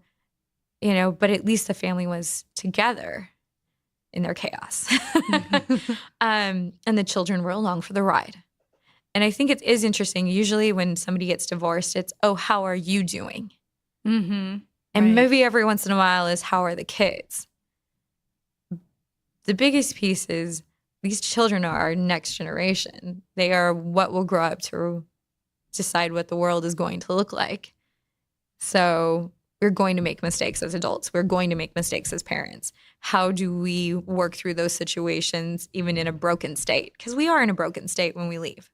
but at least the family was together in their chaos. And the children were along for the ride. And I think it is interesting. Usually when somebody gets divorced, it's, oh, how are you doing? Mm-hmm. And maybe every once in a while is, how are the kids? The biggest piece is these children are our next generation. They are what will grow up to decide what the world is going to look like. So we're going to make mistakes as adults. We're going to make mistakes as parents. How do we work through those situations even in a broken state? Because we are in a broken state when we leave.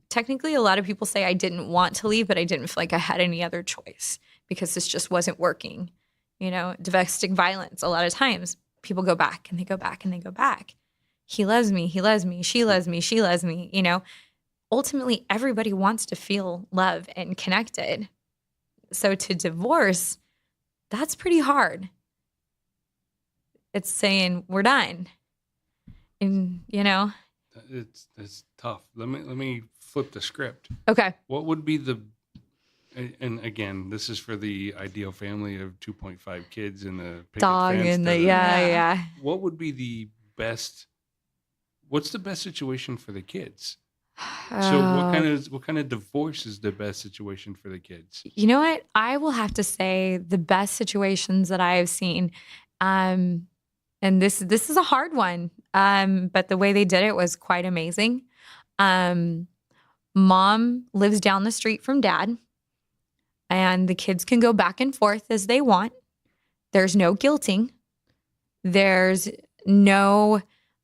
Technically, a lot of people say I didn't want to leave, but I didn't feel like I had any other choice because this just wasn't working. Domestic violence, a lot of times people go back and they go back and they go back. he loves me, he loves me, she loves me, she loves me, ultimately everybody wants to feel love and connected. So to divorce, that's pretty hard. It's saying we're done. And it's tough. Let me flip the script. Okay. What would be and again, this is for the ideal family of 2.5 kids and the picket Dog fence and to yeah. What would be the best? What's the best situation for the kids? So what kind of divorce is the best situation for the kids? You know what? I will have to say the best situations that I have seen, and this is a hard one, but the way they did it was quite amazing. Mom lives down the street from dad, and the kids can go back and forth as they want. There's no guilting. There's no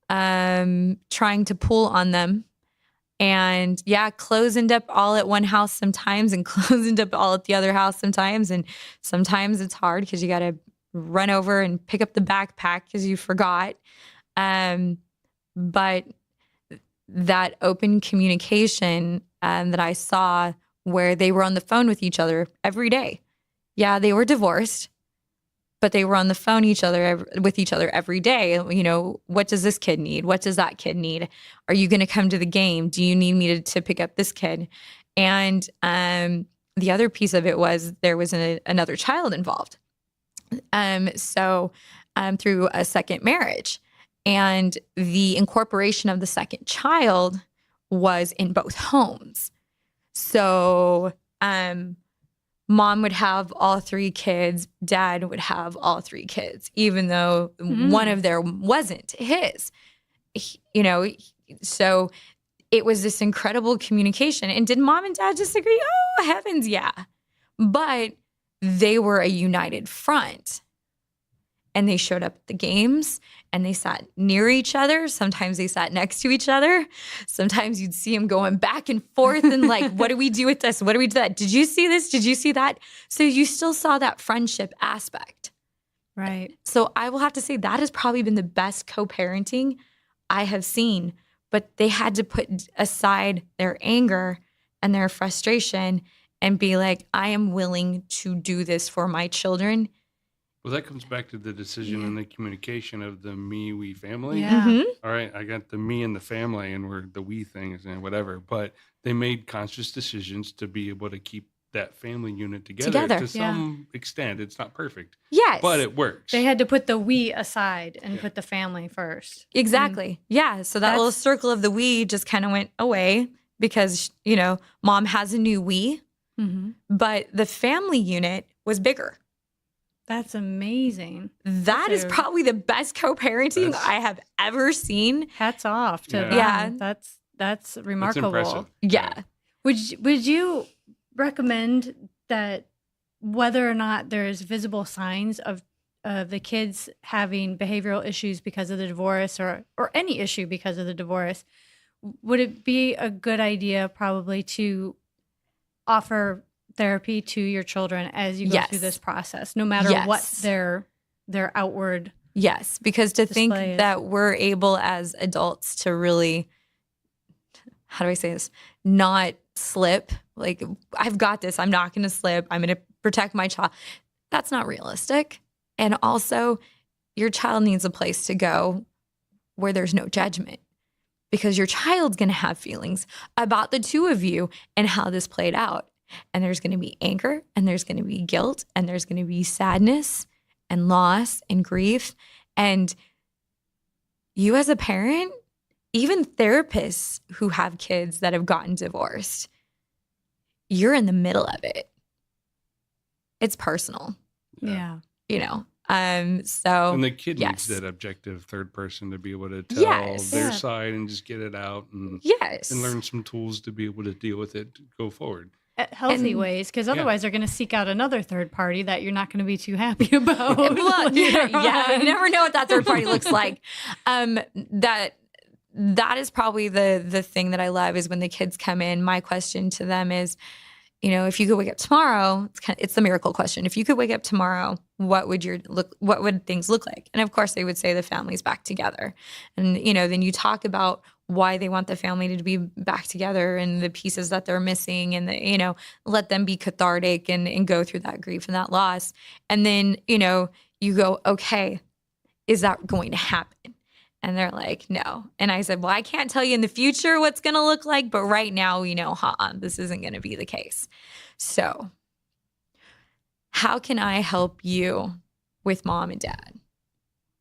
trying to pull on them. And yeah, clothes end up all at one house sometimes, and clothes end up all at the other house sometimes. And sometimes it's hard because you got to run over and pick up the backpack because you forgot. But that open communication that I saw where they were on the phone with each other every day. Yeah, they were divorced, but they were on the phone with each other every day. What does this kid need? What does that kid need? Are you going to come to the game? Do you need me to pick up this kid? And the other piece of it was there was another child involved. So through a second marriage, and the incorporation of the second child was in both homes. So mom would have all three kids, dad would have all three kids, even though one of them wasn't his. So it was this incredible communication. And did mom and dad disagree? Oh, heavens, yeah. But they were a united front. And they showed up at the games, and they sat near each other. Sometimes they sat next to each other. Sometimes you'd see them going back and forth and like, what do we do with this? What do we do that? Did you see this? Did you see that? So you still saw that friendship aspect. Right. So I will have to say that has probably been the best co-parenting I have seen. But they had to put aside their anger and their frustration and be like, I am willing to do this for my children. Well, that comes back to the decision and the communication of the me, we family. Yeah. Mm-hmm. All right, I got the me and the family, and we're the we things and whatever. But they made conscious decisions to be able to keep that family unit together. To some extent. It's not perfect. Yes. But it works. They had to put the we aside and put the family first. Exactly. Yeah. So that little circle of the we just kind of went away because, mom has a new we, but the family unit was bigger. That's amazing. That is probably the best co-parenting I have ever seen. Hats off to them. Yeah. That's remarkable. That's impressive. Yeah. Would you recommend that whether or not there's visible signs of the kids having behavioral issues because of the divorce or any issue because of the divorce, would it be a good idea probably to offer therapy to your children as you go through this process, no matter what their outward Yes, because to think is. that we're able as adults to really, how do I say this, not slip. Like, I've got this. I'm not going to slip. I'm going to protect my child. That's not realistic. And also, your child needs a place to go where there's no judgment, because your child's going to have feelings about the two of you and how this played out. And there's going to be anger, and there's going to be guilt, and there's going to be sadness and loss and grief. And you as a parent, even therapists who have kids that have gotten divorced, you're in the middle of it. It's personal. Yeah. So and the kid needs that objective third person to be able to tell their side and just get it out and learn some tools to be able to deal with it, go forward. Healthy ways, because otherwise they're going to seek out another third party that you're not going to be too happy about. Well, you never know what that third party looks like. That is probably the thing that I love is when the kids come in. My question to them is, if you could wake up tomorrow, it's the miracle question. If you could wake up tomorrow what would things look like? And of course they would say the family's back together. And, then you talk about why they want the family to be back together and the pieces that they're missing and, let them be cathartic and go through that grief and that loss. And then, you go, okay, is that going to happen? And they're like, no. And I said, well, I can't tell you in the future what's going to look like, but right now, this isn't going to be the case. So how can I help you with mom and dad,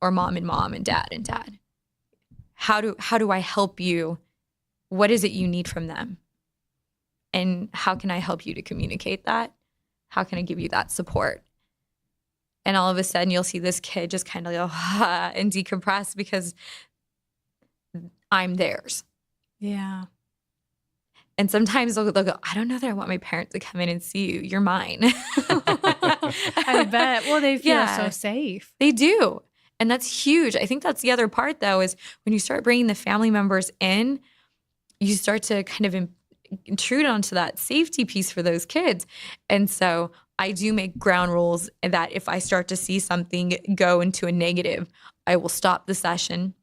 or mom and dad and dad? How do I help you? What is it you need from them? And how can I help you to communicate that? How can I give you that support? And all of a sudden you'll see this kid just kind of go and decompress because I'm theirs. Yeah. And sometimes they'll go, I don't know that I want my parents to come in and see you. You're mine. I bet. Well, they feel so safe. They do. And that's huge. I think that's the other part, though, is when you start bringing the family members in, you start to kind of intrude onto that safety piece for those kids. And so I do make ground rules that if I start to see something go into a negative, I will stop the session.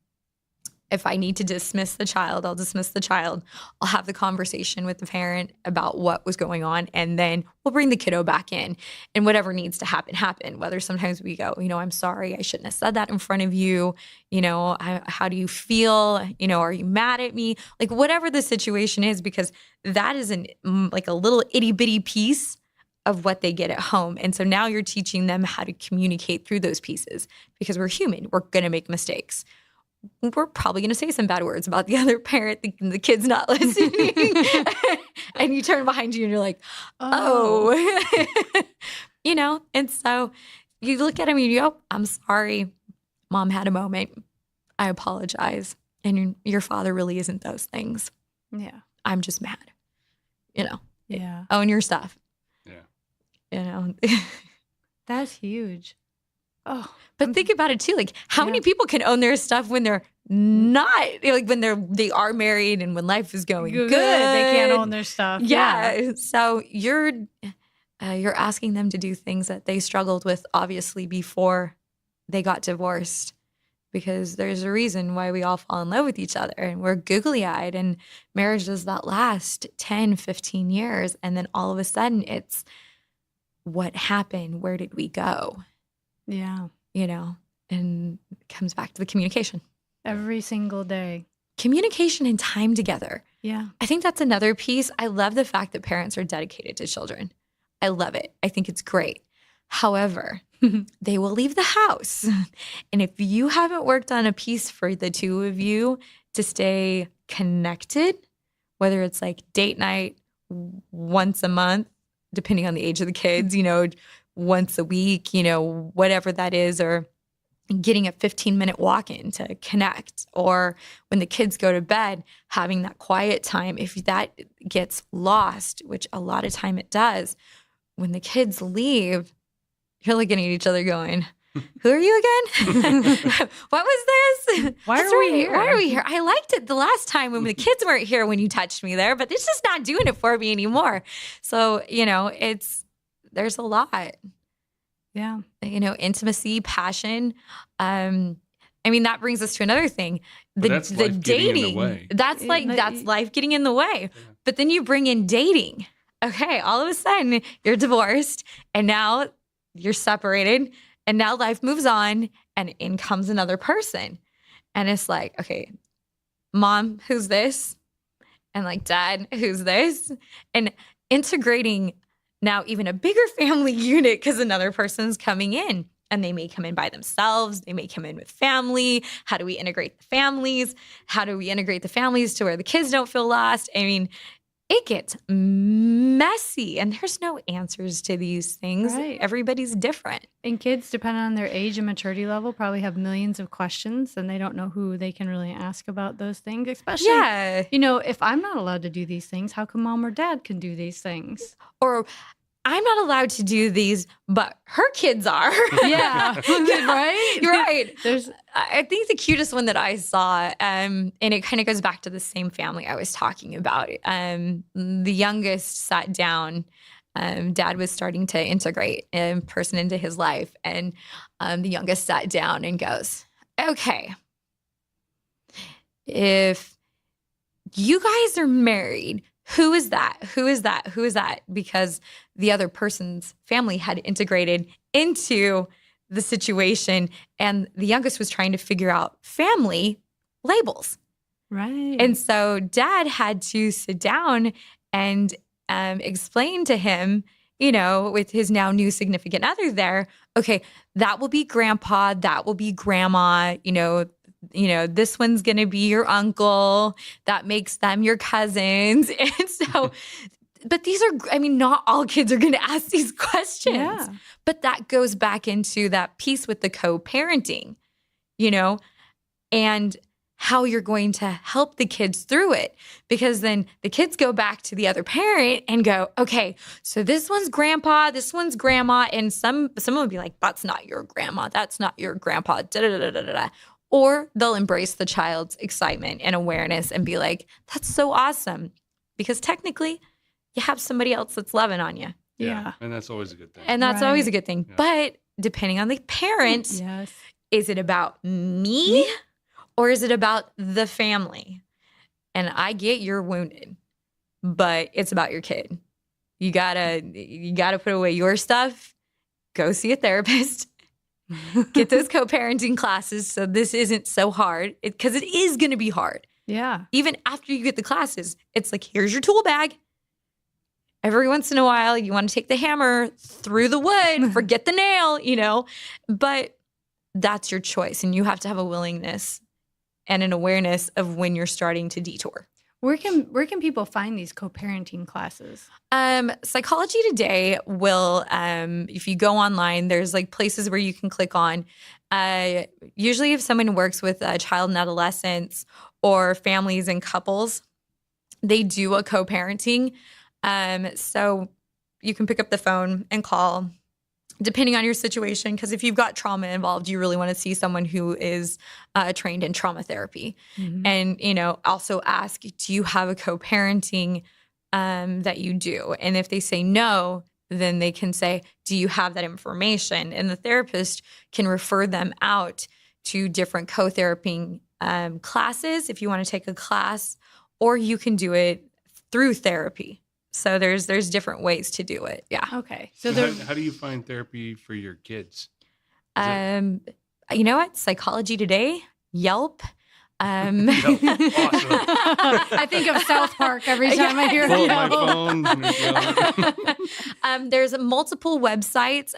If I need to dismiss the child, I'll dismiss the child. I'll have the conversation with the parent about what was going on, and then we'll bring the kiddo back in. And whatever needs to happen. Whether sometimes we go, I'm sorry, I shouldn't have said that in front of you. How do you feel? Are you mad at me? Like whatever the situation is, because that is like a little itty bitty piece of what they get at home. And so now you're teaching them how to communicate through those pieces, because we're human. We're going to make mistakes. We're probably going to say some bad words about the other parent, thinking the kid's not listening. And you turn behind you and you're like, oh. And so you look at him and you go, I'm sorry. Mom had a moment. I apologize. And your father really isn't those things. Yeah. I'm just mad. Yeah. Own your stuff. Yeah. That's huge. Oh, but think about it too. Like, how many people can own their stuff when they're not, like when they are married and when life is going good? They can't own their stuff. Yeah. So you're asking them to do things that they struggled with, obviously, before they got divorced, because there's a reason why we all fall in love with each other and we're googly-eyed, and marriage does not last 10, 15 years. And then all of a sudden it's, what happened? Where did we go? Yeah. And it comes back to the communication. Every single day. Communication and time together. Yeah. I think that's another piece. I love the fact that parents are dedicated to children. I love it. I think it's great. However, they will leave the house. And if you haven't worked on a piece for the two of you to stay connected, whether it's like date night once a month, depending on the age of the kids, once a week, whatever that is, or getting a 15-minute walk-in to connect, or when the kids go to bed, having that quiet time. If that gets lost, which a lot of time it does, when the kids leave, you're looking at each other going, who are you again? What was this? Why are we here? Why are we here? I liked it the last time when the kids weren't here when you touched me there, but it's just not doing it for me anymore. So, there's a lot. Yeah. Intimacy, passion. That brings us to another thing. That's life dating. Getting in the way. That's life getting in the way. Yeah. But then you bring in dating. Okay, all of a sudden you're divorced and now you're separated and now life moves on and in comes another person. And it's like, okay, mom, who's this? And like, dad, who's this? And integrating now even a bigger family unit because another person's coming in, and they may come in by themselves. They may come in with family. How do we integrate the families? How do we integrate the families to where the kids don't feel lost? It gets messy, and there's no answers to these things. Right. Everybody's different. And kids, depending on their age and maturity level, probably have millions of questions, and they don't know who they can really ask about those things. Especially, if I'm not allowed to do these things, how come mom or dad can do these things? Or I'm not allowed to do these, but her kids are. Yeah. Right? You're right. I think the cutest one that I saw, and it kind of goes back to the same family I was talking about. The youngest sat down Dad was starting to integrate a person into his life. And the youngest sat down and goes, okay, if you guys are married, who is that? Who is that? Who is that? Because the other person's family had integrated into the situation, and the youngest was trying to figure out family labels. Right. And so Dad had to sit down and explain to him, with his now new significant other there, okay, that will be grandpa, that will be grandma, this one's going to be your uncle, that makes them your cousins. And so, but these are, not all kids are going to ask these questions. Yeah. But that goes back into that piece with the co-parenting, and how you're going to help the kids through it. Because then the kids go back to the other parent and go, okay, so this one's grandpa, this one's grandma. And someone will be like, that's not your grandma, that's not your grandpa, da-da-da-da-da-da. Or they'll embrace the child's excitement and awareness and be like, that's so awesome. Because technically, you have somebody else that's loving on you. Yeah. And that's always a good thing. And that's always a good thing. Yeah. But depending on the parents, Yes. is it about me or is it about the family? And I get you're wounded, but it's about your kid. You gotta put away your stuff, go see a therapist, get those co-parenting classes so this isn't so hard, because it is going to be hard. Yeah. Even after you get the classes, it's like, here's your tool bag. Every once in a while, you want to take the hammer through the wood, forget the nail, but that's your choice. And you have to have a willingness and an awareness of when you're starting to detour. Where can people find these co-parenting classes? Psychology Today will, if you go online, there's like places where you can click on. Usually if someone works with a child and adolescents or families and couples, they do a co-parenting. So you can pick up the phone and call, depending on your situation, because if you've got trauma involved, you really want to see someone who is trained in trauma therapy. Mm-hmm. And, also ask, do you have a co-parenting that you do? And if they say no, then they can say, do you have that information? And the therapist can refer them out to different co-therapy classes if you want to take a class, or you can do it through therapy. So there's different ways to do it. Yeah. Okay. So how do you find therapy for your kids? You know what? Psychology Today, Yelp. Awesome. I think of South Park every time I hear Pull Yelp. my phone. There's multiple websites.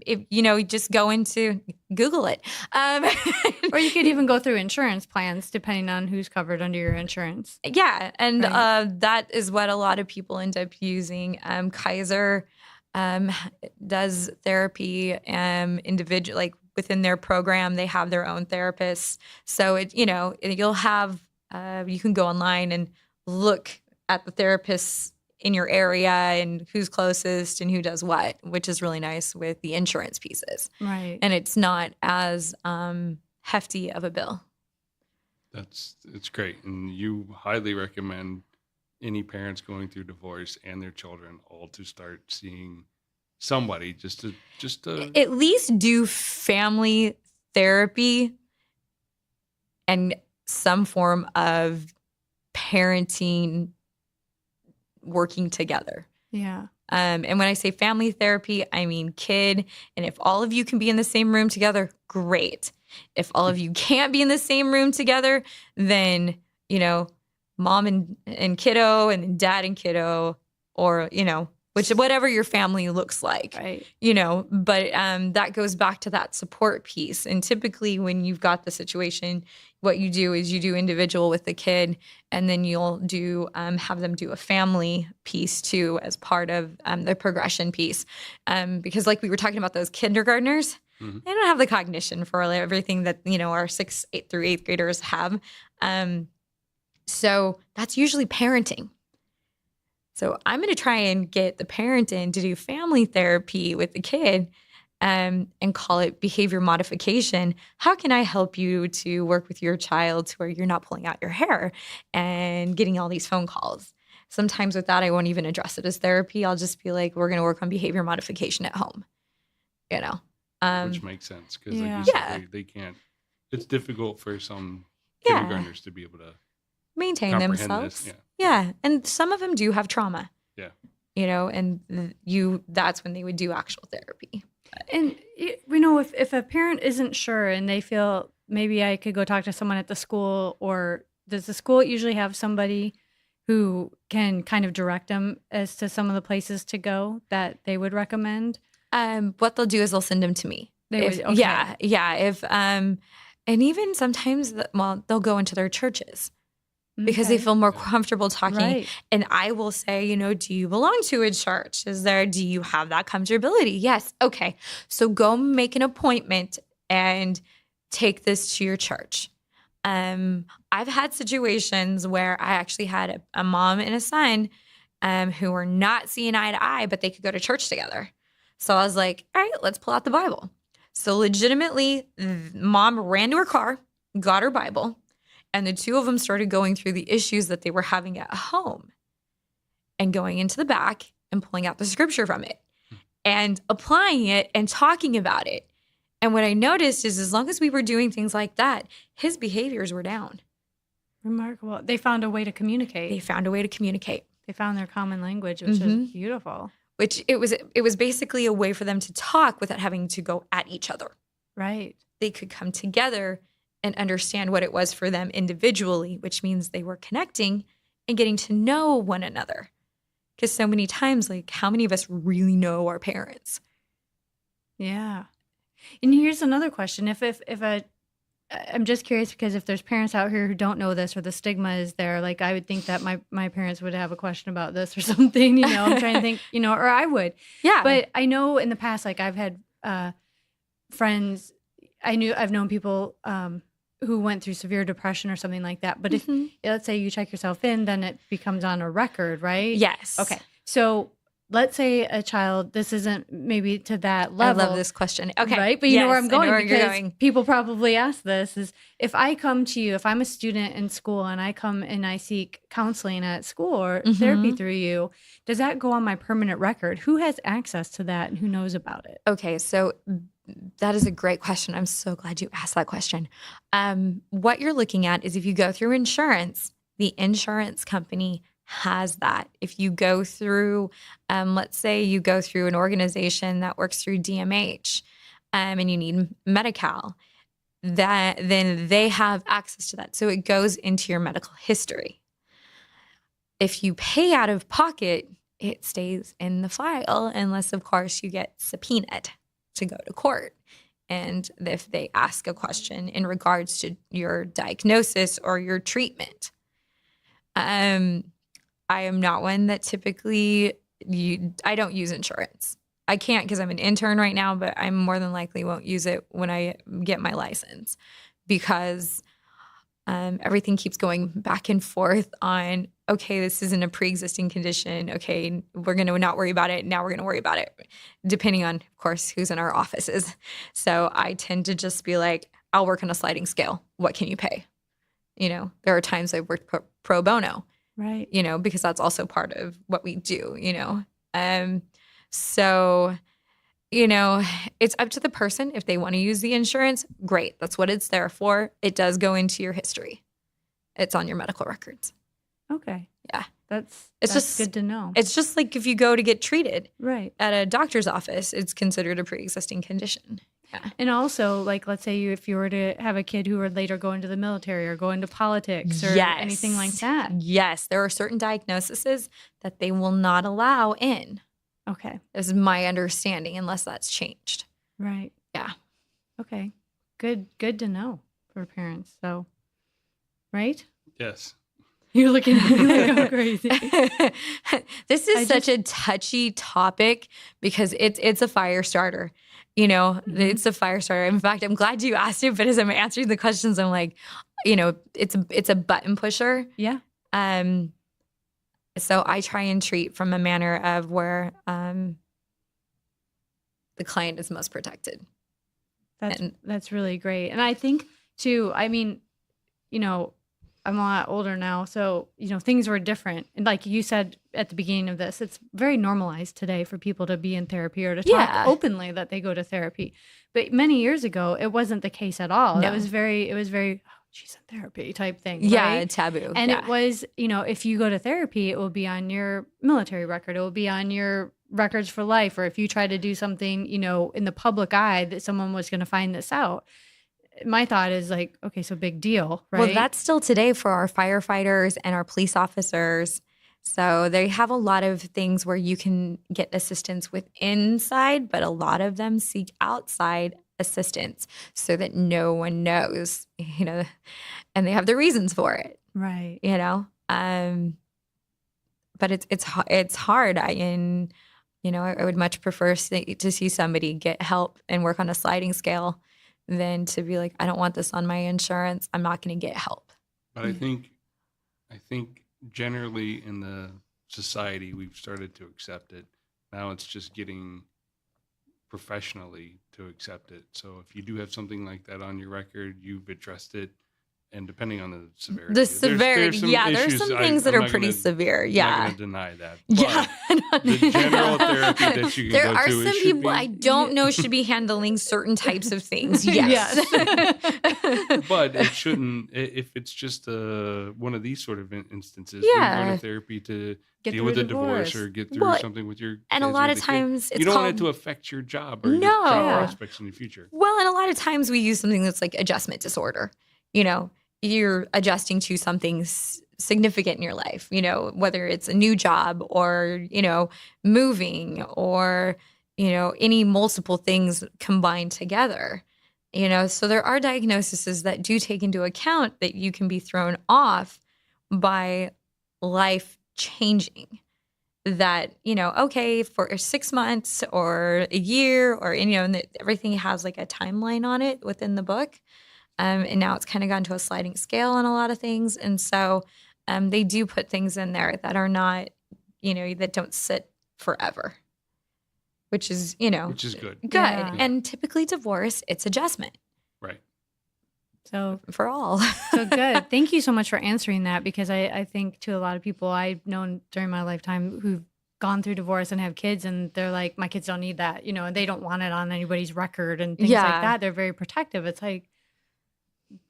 If you just go into Google it. Or you could even go through insurance plans depending on who's covered under your insurance. Yeah, and Right. that is what a lot of people end up using. Kaiser does therapy individual, like within their program, they have their own therapists. So you'll have you can go online and look at the therapists in your area and who's closest and who does what, which is really nice with the insurance pieces. Right. And it's not as hefty of a bill. It's great. And you highly recommend any parents going through divorce and their children all to start seeing somebody just to At least do family therapy and some form of parenting working together. Yeah. And when I say family therapy, I mean kid. And if all of you can be in the same room together, great. If all of you can't be in the same room together, then, mom and kiddo and then dad and kiddo, or, whatever your family looks like, Right. But that goes back to that support piece. And typically when you've got the situation, what you do is you do individual with the kid, and then you'll do have them do a family piece too as part of the progression piece. Because like we were talking about those kindergartners, Mm-hmm. they don't have the cognition for everything that, our 6th, 8th through 8th graders have. So that's usually parenting. So I'm going to try and get the parent in to do family therapy with the kid and call it behavior modification. How can I help you to work with your child to where you're not pulling out your hair and getting all these phone calls? sometimes with that, I won't even address it as therapy. I'll just be like, we're going to work on behavior modification at home, you know? Which makes sense because Yeah. like you said, they can't. It's difficult for some kindergartners to be able to maintain comprehend themselves. this. Yeah. And some of them do have trauma. Yeah. You know, and that's when they would do actual therapy. And you know, if a parent isn't sure and they feel maybe I could go talk to someone at the school, or does the school usually have somebody who can kind of direct them as to some of the places to go that they would recommend? What they'll do is they'll send them to me. Okay. Yeah. If and even sometimes, they'll go into their churches because they feel more comfortable talking. Right. And I will say, you know, do you belong to a church? Do you have that comfortability? Yes. Okay. So go make an appointment and take this to your church. I've had situations where I actually had a mom and a son who were not seeing eye to eye, but they could go to church together. So I was like, all right, let's pull out the Bible. So legitimately, mom ran to her car, got her Bible, and the two of them started going through the issues that they were having at home and going into the back and pulling out the scripture from it and applying it and talking about it. And what I noticed is as long as we were doing things like that, his behaviors were down. Remarkable. They found a way to communicate. They found a way to communicate. They found their common language, which is beautiful. Which it was basically a way for them to talk without having to go at each other. Right. They could come together and understand what it was for them individually, which means they were connecting and getting to know one another. Because so many times, like, how many of us really know our parents? Yeah. And here's another question. I'm just curious because if there's parents out here who don't know this or the stigma is there, like I would think that my parents would have a question about this or something, you know, I'm trying to think, you know, or I would. Yeah. But I know in the past, like I've had friends, I've known people who went through severe depression or something like that. But if, let's say you check yourself in, then it becomes on a record, right? Yes. Okay. So let's say a child, this isn't maybe to that level. I love this question. Okay. Right? But you know where I'm going where because you're going. people probably ask this is if I come to you, if I'm a student in school and I come and I seek counseling at school or therapy through you, does that go on my permanent record? Who has access to that and who knows about it? Okay. So that is a great question. I'm so glad you asked that question. What you're looking at is if you go through insurance, the insurance company has that. If you go through, let's say you go through an organization that works through DMH and you need Medi-Cal, then they have access to that. So it goes into your medical history. If you pay out of pocket, it stays in the file unless, of course, you get subpoenaed to go to court. And if they ask a question in regards to your diagnosis or your treatment. I am not one that typically I don't use insurance. I can't because I'm an intern right now, but I more than likely won't use it when I get my license because everything keeps going back and forth on, okay, this isn't a pre-existing condition. Okay, we're going to not worry about it. Now we're going to worry about it, depending on, of course, who's in our offices. So I tend to just be like, I'll work on a sliding scale. What can you pay? You know, there are times I've worked pro bono. Right. You know, because that's also part of what we do, you know. So, you know, it's up to the person. If they want to use the insurance, great. That's what it's there for. It does go into your history. It's on your medical records. Okay. Yeah. That's just good to know. It's just like if you go to get treated right at a doctor's office, it's considered a pre-existing condition. Yeah. And also, like, let's say if you were to have a kid who would later go into the military or go into politics or anything like that. Yes. There are certain diagnoses that they will not allow in. Okay. This is my understanding, unless that's changed. Right. Yeah. Okay. Good to know for parents. So, right? Yes. You're looking at me like I'm crazy. This is such a touchy topic because it's a fire starter. You know, it's a fire starter. In fact, I'm glad you asked it, but as I'm answering the questions, I'm like, you know, it's a button pusher. Yeah. So I try and treat from a manner of where the client is most protected. That's really great. And I think too, I mean, you know, I'm a lot older now. So, things were different. And like you said at the beginning of this, it's very normalized today for people to be in therapy or to talk openly that they go to therapy. But many years ago, it wasn't the case at all. No. It was very, oh, she's in therapy type thing. Yeah, right? taboo. And it was, if you go to therapy, it will be on your military record. It will be on your records for life. Or if you try to do something, in the public eye that someone was going to find this out. My thought is like, okay, so big deal, right? Well, that's still today for our firefighters and our police officers. So they have a lot of things where you can get assistance with inside, but a lot of them seek outside assistance so that no one knows, and they have the reasons for it. Right. But it's hard. I would much prefer to see somebody get help and work on a sliding scale than to be like, I don't want this on my insurance. I'm not going to get help. But I think generally in the society, we've started to accept it. Now it's just getting professionally to accept it. So if you do have something like that on your record, you've addressed it. And depending on the severity. There's some things that are pretty severe. Yeah. I'm not going to deny that. But the general therapy that you can there go are to. Some people I don't know should be handling certain types of things. Yes. But it shouldn't, if it's just one of these sort of instances, you go to therapy to deal with a divorce or get through something with your kids. And a lot of times you don't want it to affect your job or your job prospects in the future. Well, and a lot of times we use something that's like adjustment disorder. You're adjusting to something significant in your life, whether it's a new job or, moving or, any multiple things combined together, so there are diagnoses that do take into account that you can be thrown off by life changing that, okay, for 6 months or a year or, and everything has like a timeline on it within the book. And now it's kind of gone to a sliding scale on a lot of things. And so they do put things in there that are not, that don't sit forever, which is, which is good. Good. Yeah. And typically divorce, it's adjustment. Right. So for all. So good. Thank you so much for answering that, because I think to a lot of people I've known during my lifetime who've gone through divorce and have kids, and they're like, my kids don't need that, and they don't want it on anybody's record and things like that. They're very protective. It's like,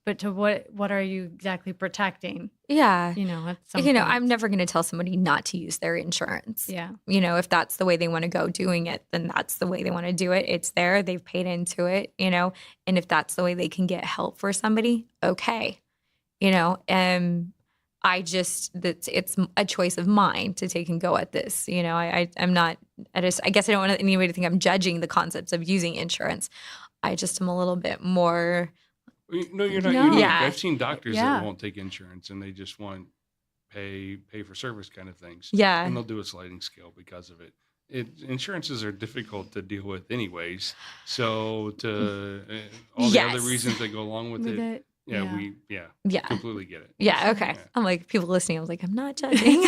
but to what are you exactly protecting? Yeah. I'm never going to tell somebody not to use their insurance. Yeah. If that's the way they want to go doing it, then that's the way they want to do it. It's there. They've paid into it, and if that's the way they can get help for somebody, okay. It's a choice of mine to take and go at this. I'm not, I guess I don't want anybody to think I'm judging the concepts of using insurance. I just am a little bit more. No, you're not unique. Yeah. I've seen doctors that won't take insurance and they just want pay for service kind of things. Yeah. And they'll do a sliding scale because of it. Insurances are difficult to deal with anyways. So to all the other reasons that go along with it. We completely get it. Yeah, okay. Yeah. I'm like, people listening, I was like, I'm not judging.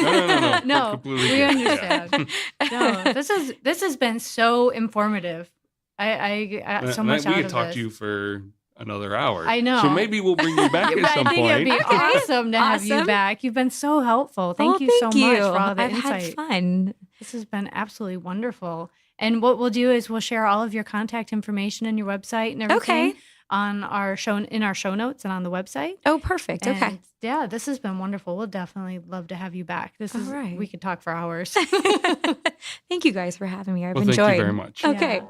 No, we understand. No, this has been so informative. I got so much out of this. We could talk to you for another hour. I know. So maybe we'll bring you back at some point. I think it'd be awesome to have you back. You've been so helpful. Thank you so much for all the insight. I've had fun. This has been absolutely wonderful. And what we'll do is we'll share all of your contact information and your website and everything on our show notes and on the website. Oh, perfect. And okay. Yeah, this has been wonderful. We'll definitely love to have you back. We could talk for hours. Thank you guys for having me. I've enjoyed. Thank you very much. Okay.